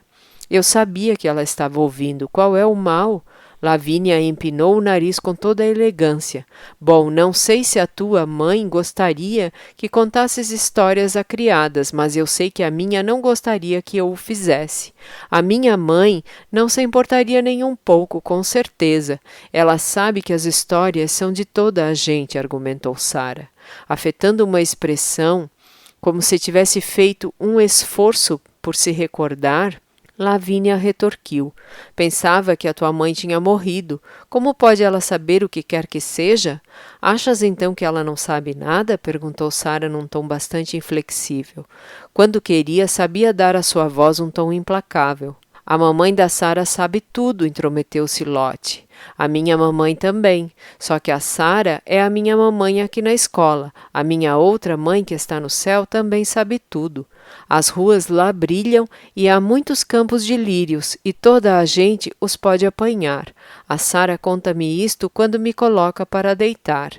Eu sabia que ela estava ouvindo. Qual é o mal? Lavínia empinou o nariz com toda a elegância. Bom, não sei se a tua mãe gostaria que contasses histórias a criadas, mas eu sei que a minha não gostaria que eu o fizesse. A minha mãe não se importaria nem um pouco, com certeza. Ela sabe que as histórias são de toda a gente, argumentou Sara, afetando uma expressão como se tivesse feito um esforço por se recordar. Lavínia retorquiu. Pensava que a tua mãe tinha morrido. Como pode ela saber o que quer que seja? Achas então que ela não sabe nada? Perguntou Sara num tom bastante inflexível. Quando queria, sabia dar à sua voz um tom implacável. A mamãe da Sara sabe tudo, intrometeu-se Lotte. A minha mamãe também, só que a Sara é a minha mamãe aqui na escola. A minha outra mãe, que está no céu, também sabe tudo. As ruas lá brilham e há muitos campos de lírios, e toda a gente os pode apanhar. A Sara conta-me isto quando me coloca para deitar.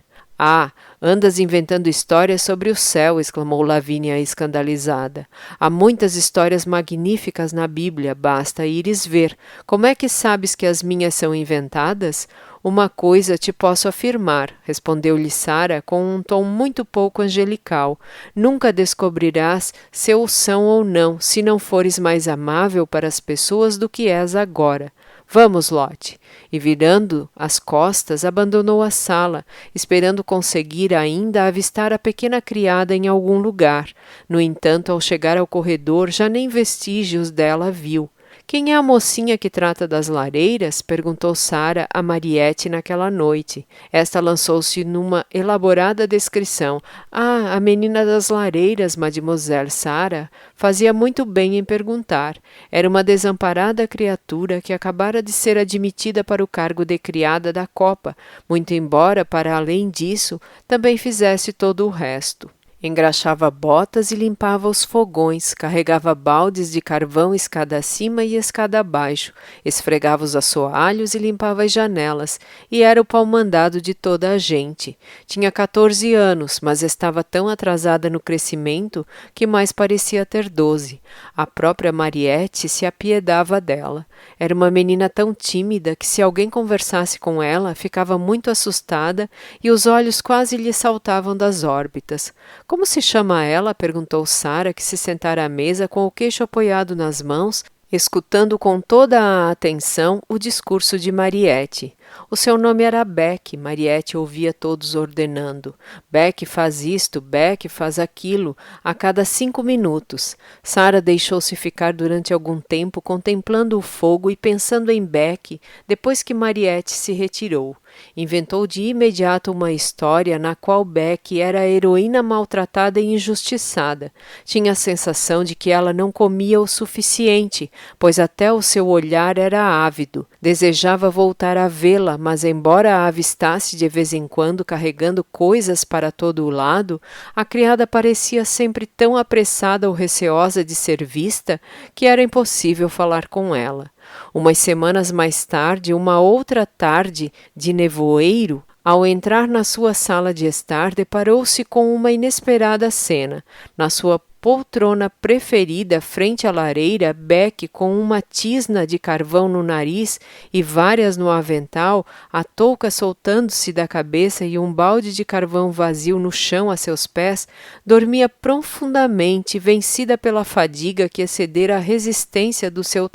Ah, andas inventando histórias sobre o céu, exclamou Lavínia escandalizada. Há muitas histórias magníficas na Bíblia, basta ires ver. Como é que sabes que as minhas são inventadas? Uma coisa te posso afirmar, respondeu-lhe Sara com um tom muito pouco angelical. Nunca descobrirás se o são ou não, se não fores mais amável para as pessoas do que és agora. Vamos, Lotte. E virando as costas, abandonou a sala, esperando conseguir ainda avistar a pequena criada em algum lugar. No entanto, ao chegar ao corredor, já nem vestígios dela viu. Quem é a mocinha que trata das lareiras? Perguntou Sara a Mariette naquela noite. Esta lançou-se numa elaborada descrição. Ah, a menina das lareiras, mademoiselle Sara. Fazia muito bem em perguntar. Era uma desamparada criatura que acabara de ser admitida para o cargo de criada da copa, muito embora, para além disso, também fizesse todo o resto. Engraxava botas e limpava os fogões, carregava baldes de carvão escada acima e escada abaixo, esfregava os assoalhos e limpava as janelas, e era o pau-mandado de toda a gente. Tinha 14 anos, mas estava tão atrasada no crescimento que mais parecia ter 12. A própria Mariette se apiedava dela. Era uma menina tão tímida que se alguém conversasse com ela, ficava muito assustada e os olhos quase lhe saltavam das órbitas. Como se chama ela? Perguntou Sara, que se sentara à mesa com o queixo apoiado nas mãos, escutando com toda a atenção o discurso de Mariette. O seu nome era Beck. Mariette ouvia todos ordenando. Beck faz isto, Beck faz aquilo, a cada 5 minutos. Sara deixou-se ficar durante algum tempo contemplando o fogo e pensando em Beck, depois que Mariette se retirou. Inventou de imediato uma história na qual Beck era a heroína maltratada e injustiçada. Tinha a sensação de que ela não comia o suficiente, pois até o seu olhar era ávido. Desejava voltar a vê-la, mas embora a avistasse de vez em quando carregando coisas para todo o lado, a criada parecia sempre tão apressada ou receosa de ser vista que era impossível falar com ela. Umas semanas mais tarde, uma outra tarde de nevoeiro, Ao entrar na sua sala de estar, deparou-se com uma inesperada cena. Na sua poltrona preferida, frente à lareira, Beck, com uma tisna de carvão no nariz e várias no avental, a touca soltando-se da cabeça e um balde de carvão vazio no chão a seus pés, dormia profundamente, vencida pela fadiga que excedera a resistência do seu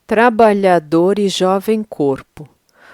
trabalhador e jovem corpo.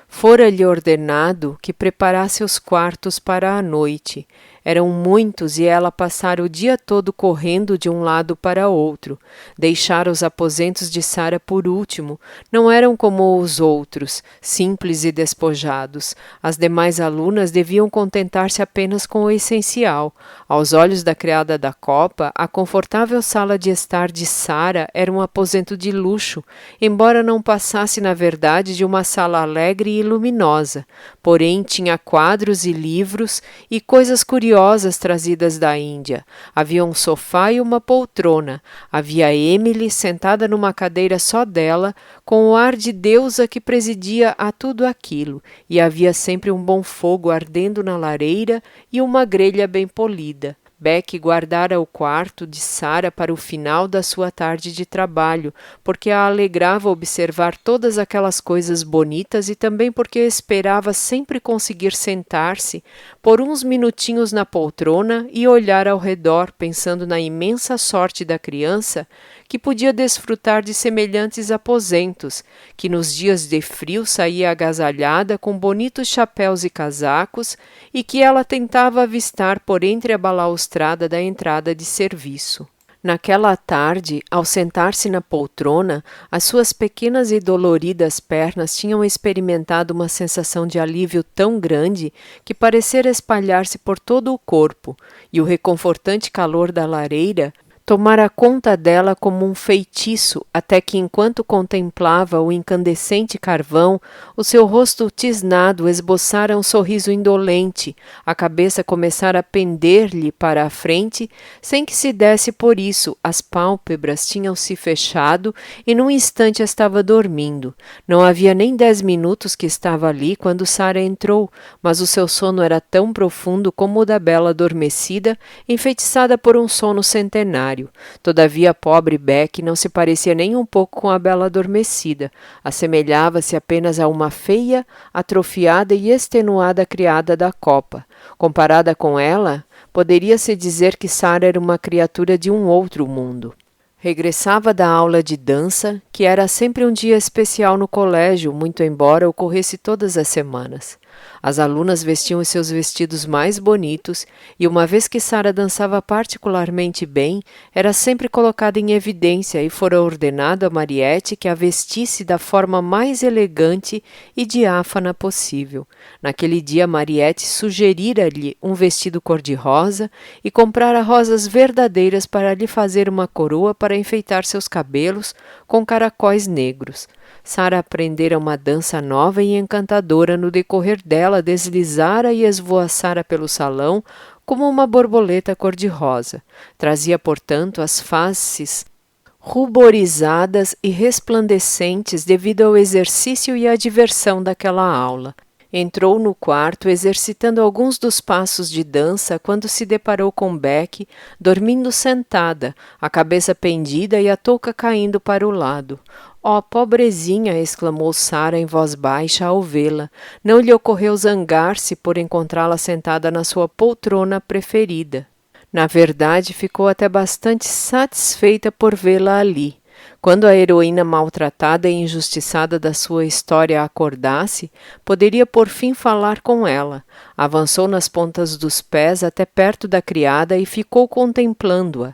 Fora-lhe ordenado que preparasse os quartos para a noite. Eram muitos e ela passara o dia todo correndo de um lado para outro. Deixara os aposentos de Sara por último. Não eram como os outros, simples e despojados. As demais alunas deviam contentar-se apenas com o essencial. Aos olhos da criada da copa, a confortável sala de estar de Sara era um aposento de luxo, embora não passasse na verdade de uma sala alegre e luminosa. Porém, tinha quadros e livros e coisas curiosas trazidas da Índia. Havia um sofá e uma poltrona. Havia Emily sentada numa cadeira só dela, com o ar de deusa que presidia a tudo aquilo, e havia sempre um bom fogo ardendo na lareira e uma grelha bem polida. Beck guardara o quarto de Sara para o final da sua tarde de trabalho, porque a alegrava observar todas aquelas coisas bonitas e também porque esperava sempre conseguir sentar-se por uns minutinhos na poltrona e olhar ao redor, pensando na imensa sorte da criança que podia desfrutar de semelhantes aposentos, que nos dias de frio saía agasalhada com bonitos chapéus e casacos e que ela tentava avistar por entre a balaustrada da entrada de serviço. Naquela tarde, ao sentar-se na poltrona, as suas pequenas e doloridas pernas tinham experimentado uma sensação de alívio tão grande que parecera espalhar-se por todo o corpo, e o reconfortante calor da lareira tomara conta dela como um feitiço, até que, enquanto contemplava o incandescente carvão, o seu rosto tisnado esboçara um sorriso indolente, a cabeça começara a pender-lhe para a frente, sem que se desse por isso, as pálpebras tinham-se fechado e num instante estava dormindo. Não havia nem 10 minutos que estava ali quando Sara entrou, mas o seu sono era tão profundo como o da bela adormecida, enfeitiçada por um sono centenário. Todavia, a pobre Beck não se parecia nem um pouco com a bela adormecida. Assemelhava-se apenas a uma feia, atrofiada e extenuada criada da copa. Comparada com ela, poderia-se dizer que Sara era uma criatura de um outro mundo. Regressava da aula de dança, que era sempre um dia especial no colégio, muito embora ocorresse todas as semanas. As alunas vestiam os seus vestidos mais bonitos e, uma vez que Sara dançava particularmente bem, era sempre colocada em evidência e fora ordenado a Mariette que a vestisse da forma mais elegante e diáfana possível. Naquele dia, Mariette sugerira-lhe um vestido cor-de-rosa e comprara rosas verdadeiras para lhe fazer uma coroa para enfeitar seus cabelos com caracóis negros. Sara aprendera uma dança nova e encantadora no decorrer dela, deslizara e esvoaçara pelo salão como uma borboleta cor-de-rosa. Trazia, portanto, as faces ruborizadas e resplandecentes devido ao exercício e à diversão daquela aula. Entrou no quarto, exercitando alguns dos passos de dança, quando se deparou com Beck, dormindo sentada, a cabeça pendida e a touca caindo para o lado. «Oh, pobrezinha!» exclamou Sara em voz baixa ao vê-la. Não lhe ocorreu zangar-se por encontrá-la sentada na sua poltrona preferida. Na verdade, ficou até bastante satisfeita por vê-la ali. Quando a heroína maltratada e injustiçada da sua história acordasse, poderia por fim falar com ela. Avançou nas pontas dos pés até perto da criada e ficou contemplando-a.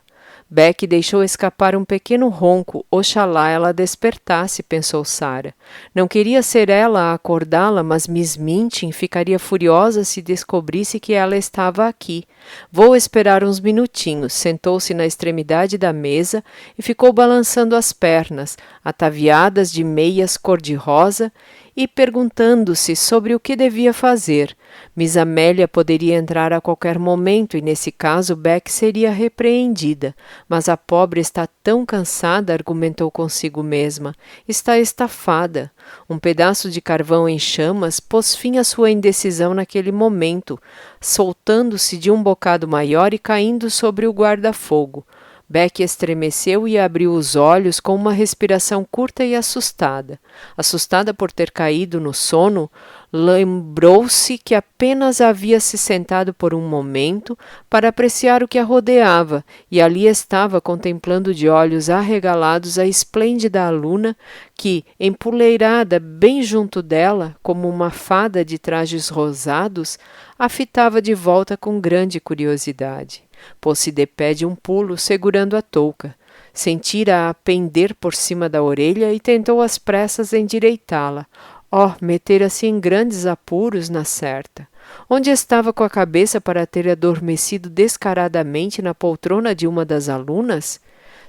Beck deixou escapar um pequeno ronco, oxalá ela despertasse, pensou Sara. Não queria ser ela a acordá-la, mas Miss Minchin ficaria furiosa se descobrisse que ela estava aqui. Vou esperar uns minutinhos. Sentou-se na extremidade da mesa e ficou balançando as pernas, ataviadas de meias cor-de-rosa, e perguntando-se sobre o que devia fazer. Miss Amélia poderia entrar a qualquer momento e, nesse caso, Beck seria repreendida. Mas a pobre está tão cansada, argumentou consigo mesma. Está estafada. Um pedaço de carvão em chamas pôs fim à sua indecisão naquele momento, soltando-se de um bocado maior e caindo sobre o guarda-fogo. Beck estremeceu e abriu os olhos com uma respiração curta e assustada. Assustada por ter caído no sono, lembrou-se que apenas havia se sentado por um momento para apreciar o que a rodeava, e ali estava contemplando de olhos arregalados a esplêndida aluna que, empoleirada bem junto dela, como uma fada de trajes rosados, a fitava de volta com grande curiosidade. Pôs-se de pé de um pulo, segurando a touca. Sentira-a pender por cima da orelha e tentou às pressas endireitá-la. Oh, metera-se em grandes apuros na certa. Onde estava com a cabeça para ter adormecido descaradamente na poltrona de uma das alunas?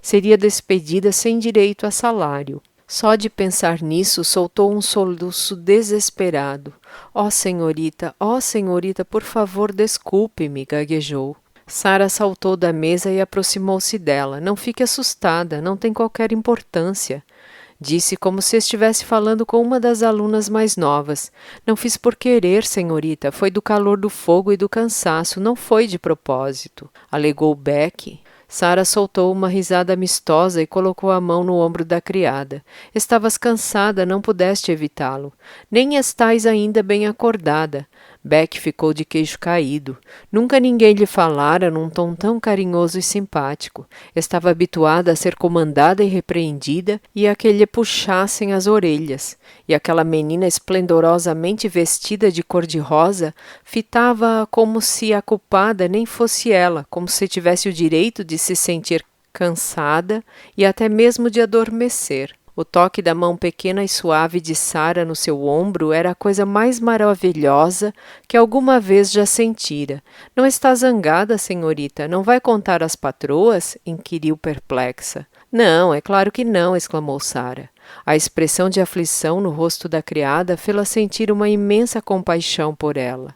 Seria despedida sem direito a salário. Só de pensar nisso, soltou um soluço desesperado. Oh, senhorita, por favor, desculpe-me, gaguejou. Sara saltou da mesa e aproximou-se dela. Não fique assustada, não tem qualquer importância. Disse como se estivesse falando com uma das alunas mais novas. Não fiz por querer, senhorita. Foi do calor do fogo e do cansaço. Não foi de propósito, alegou Beck. Sara soltou uma risada amistosa e colocou a mão no ombro da criada. Estavas cansada, não pudeste evitá-lo. Nem estás ainda bem acordada. Beck ficou de queixo caído. Nunca ninguém lhe falara num tom tão carinhoso e simpático. Estava habituada a ser comandada e repreendida e a que lhe puxassem as orelhas. E aquela menina esplendorosamente vestida de cor-de-rosa fitava-a como se a culpada nem fosse ela, como se tivesse o direito de se sentir cansada e até mesmo de adormecer. O toque da mão pequena e suave de Sara no seu ombro era a coisa mais maravilhosa que alguma vez já sentira. — Não está zangada, senhorita? Não vai contar às patroas? Inquiriu perplexa. — Não, é claro que não, exclamou Sara. A expressão de aflição no rosto da criada fê-la sentir uma imensa compaixão por ela.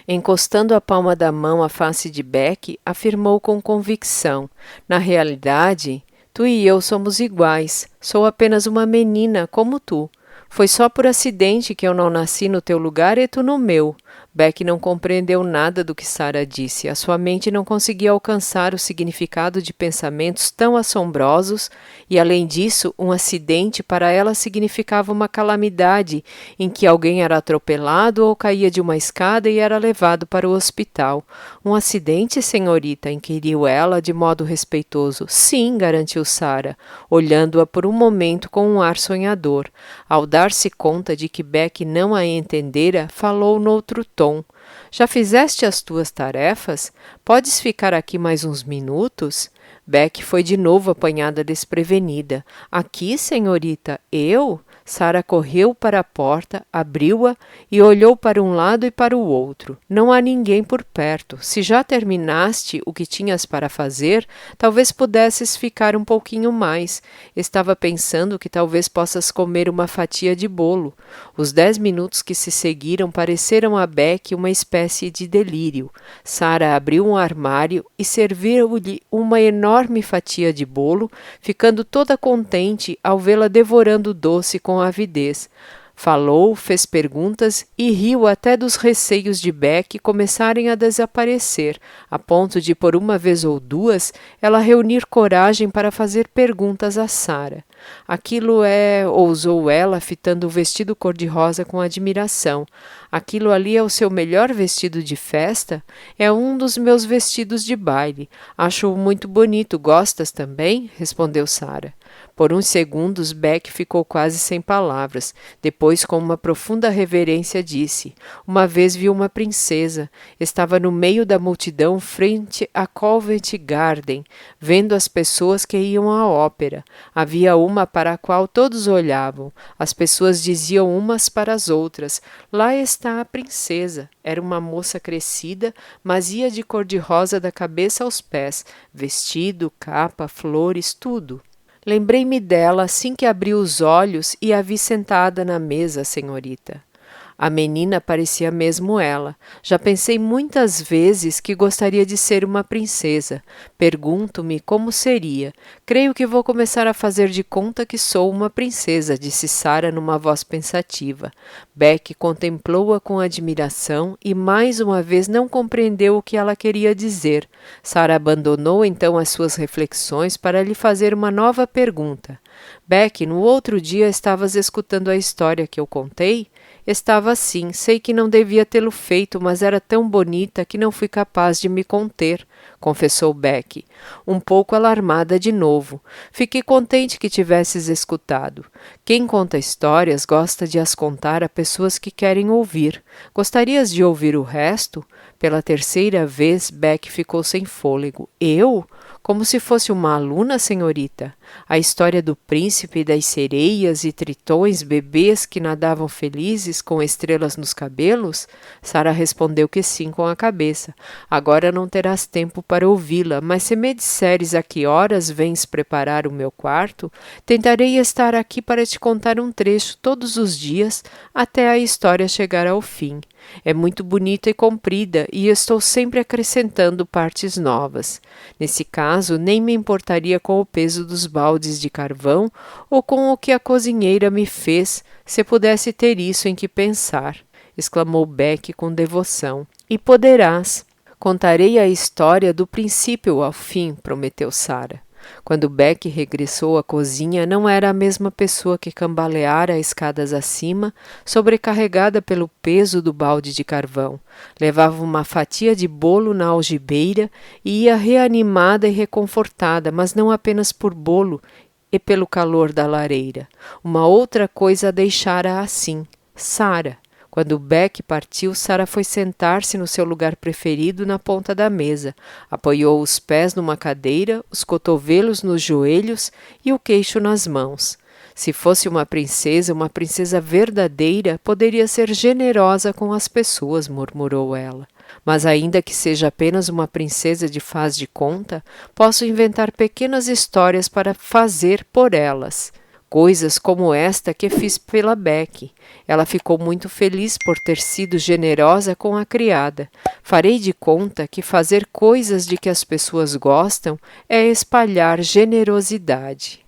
Encostando a palma da mão à face de Beck, afirmou com convicção: na realidade, tu e eu somos iguais. Sou apenas uma menina, como tu. Foi só por acidente que eu não nasci no teu lugar e tu no meu. Beck não compreendeu nada do que Sara disse. A sua mente não conseguia alcançar o significado de pensamentos tão assombrosos e, além disso, um acidente para ela significava uma calamidade em que alguém era atropelado ou caía de uma escada e era levado para o hospital. Um acidente, senhorita? Inquiriu ela de modo respeitoso. Sim, garantiu Sara, olhando-a por um momento com um ar sonhador. Ao dar-se conta de que Beck não a entendera, falou noutro tom. Já fizeste as tuas tarefas? Podes ficar aqui mais uns minutos? Beck foi de novo apanhada desprevenida. Aqui, senhorita? Eu? Sara correu para a porta, abriu-a e olhou para um lado e para o outro. Não há ninguém por perto. Se já terminaste o que tinhas para fazer, talvez pudesses ficar um pouquinho mais. Estava pensando que talvez possas comer uma fatia de bolo. Os 10 minutos que se seguiram pareceram a Beck uma espécie de delírio. Sara abriu um armário e serviu-lhe uma enorme fatia de bolo, ficando toda contente ao vê-la devorando o doce com avidez. Falou, fez perguntas e riu até dos receios de Beck começarem a desaparecer, a ponto de, por uma vez ou duas, ela reunir coragem para fazer perguntas a Sara. Aquilo é, ousou ela, fitando o vestido cor-de-rosa com admiração. Aquilo ali é o seu melhor vestido de festa? É um dos meus vestidos de baile. Acho-o muito bonito. Gostas também? Respondeu Sara. Por uns segundos, Beck ficou quase sem palavras. Depois, com uma profunda reverência, disse: uma vez vi uma princesa. Estava no meio da multidão, frente a Covent Garden, vendo as pessoas que iam à ópera. Havia uma para a qual todos olhavam. As pessoas diziam umas para as outras: lá está a princesa. Era uma moça crescida, mas ia de cor-de-rosa da cabeça aos pés. Vestido, capa, flores, tudo. Lembrei-me dela assim que abri os olhos e a vi sentada na mesa, senhorita. A menina parecia mesmo ela. Já pensei muitas vezes que gostaria de ser uma princesa. Pergunto-me como seria. Creio que vou começar a fazer de conta que sou uma princesa, disse Sara numa voz pensativa. Beck contemplou-a com admiração e mais uma vez não compreendeu o que ela queria dizer. Sara abandonou então as suas reflexões para lhe fazer uma nova pergunta. Beck, no outro dia estavas escutando a história que eu contei? Estava sim, sei que não devia tê-lo feito, mas era tão bonita que não fui capaz de me conter, confessou Beck, um pouco alarmada de novo. Fiquei contente que tivesses escutado. Quem conta histórias gosta de as contar a pessoas que querem ouvir. Gostarias de ouvir o resto? Pela terceira vez, Beck ficou sem fôlego. Eu? Como se fosse uma aluna, senhorita? A história do príncipe e das sereias e tritões bebês que nadavam felizes com estrelas nos cabelos? Sara respondeu que sim com a cabeça. Agora não terás tempo para ouvi-la, mas se me disseres a que horas vens preparar o meu quarto, tentarei estar aqui para te contar um trecho todos os dias até a história chegar ao fim. É muito bonita e comprida e estou sempre acrescentando partes novas. Nesse caso, nem me importaria com o peso dos baldes de carvão ou com o que a cozinheira me fez, se pudesse ter isso em que pensar, exclamou Beck com devoção. E poderás. Contarei a história do princípio ao fim, prometeu Sara. Quando Beck regressou à cozinha, não era a mesma pessoa que cambaleara escadas acima, sobrecarregada pelo peso do balde de carvão. Levava uma fatia de bolo na algibeira e ia reanimada e reconfortada, mas não apenas por bolo e pelo calor da lareira. Uma outra coisa a deixara assim: Sara. Quando Beck partiu, Sara foi sentar-se no seu lugar preferido na ponta da mesa. Apoiou os pés numa cadeira, os cotovelos nos joelhos e o queixo nas mãos. Se fosse uma princesa verdadeira, poderia ser generosa com as pessoas, murmurou ela. Mas ainda que seja apenas uma princesa de faz de conta, posso inventar pequenas histórias para fazer por elas. Coisas como esta que fiz pela Beck. Ela ficou muito feliz por ter sido generosa com a criada. Farei de conta que fazer coisas de que as pessoas gostam é espalhar generosidade.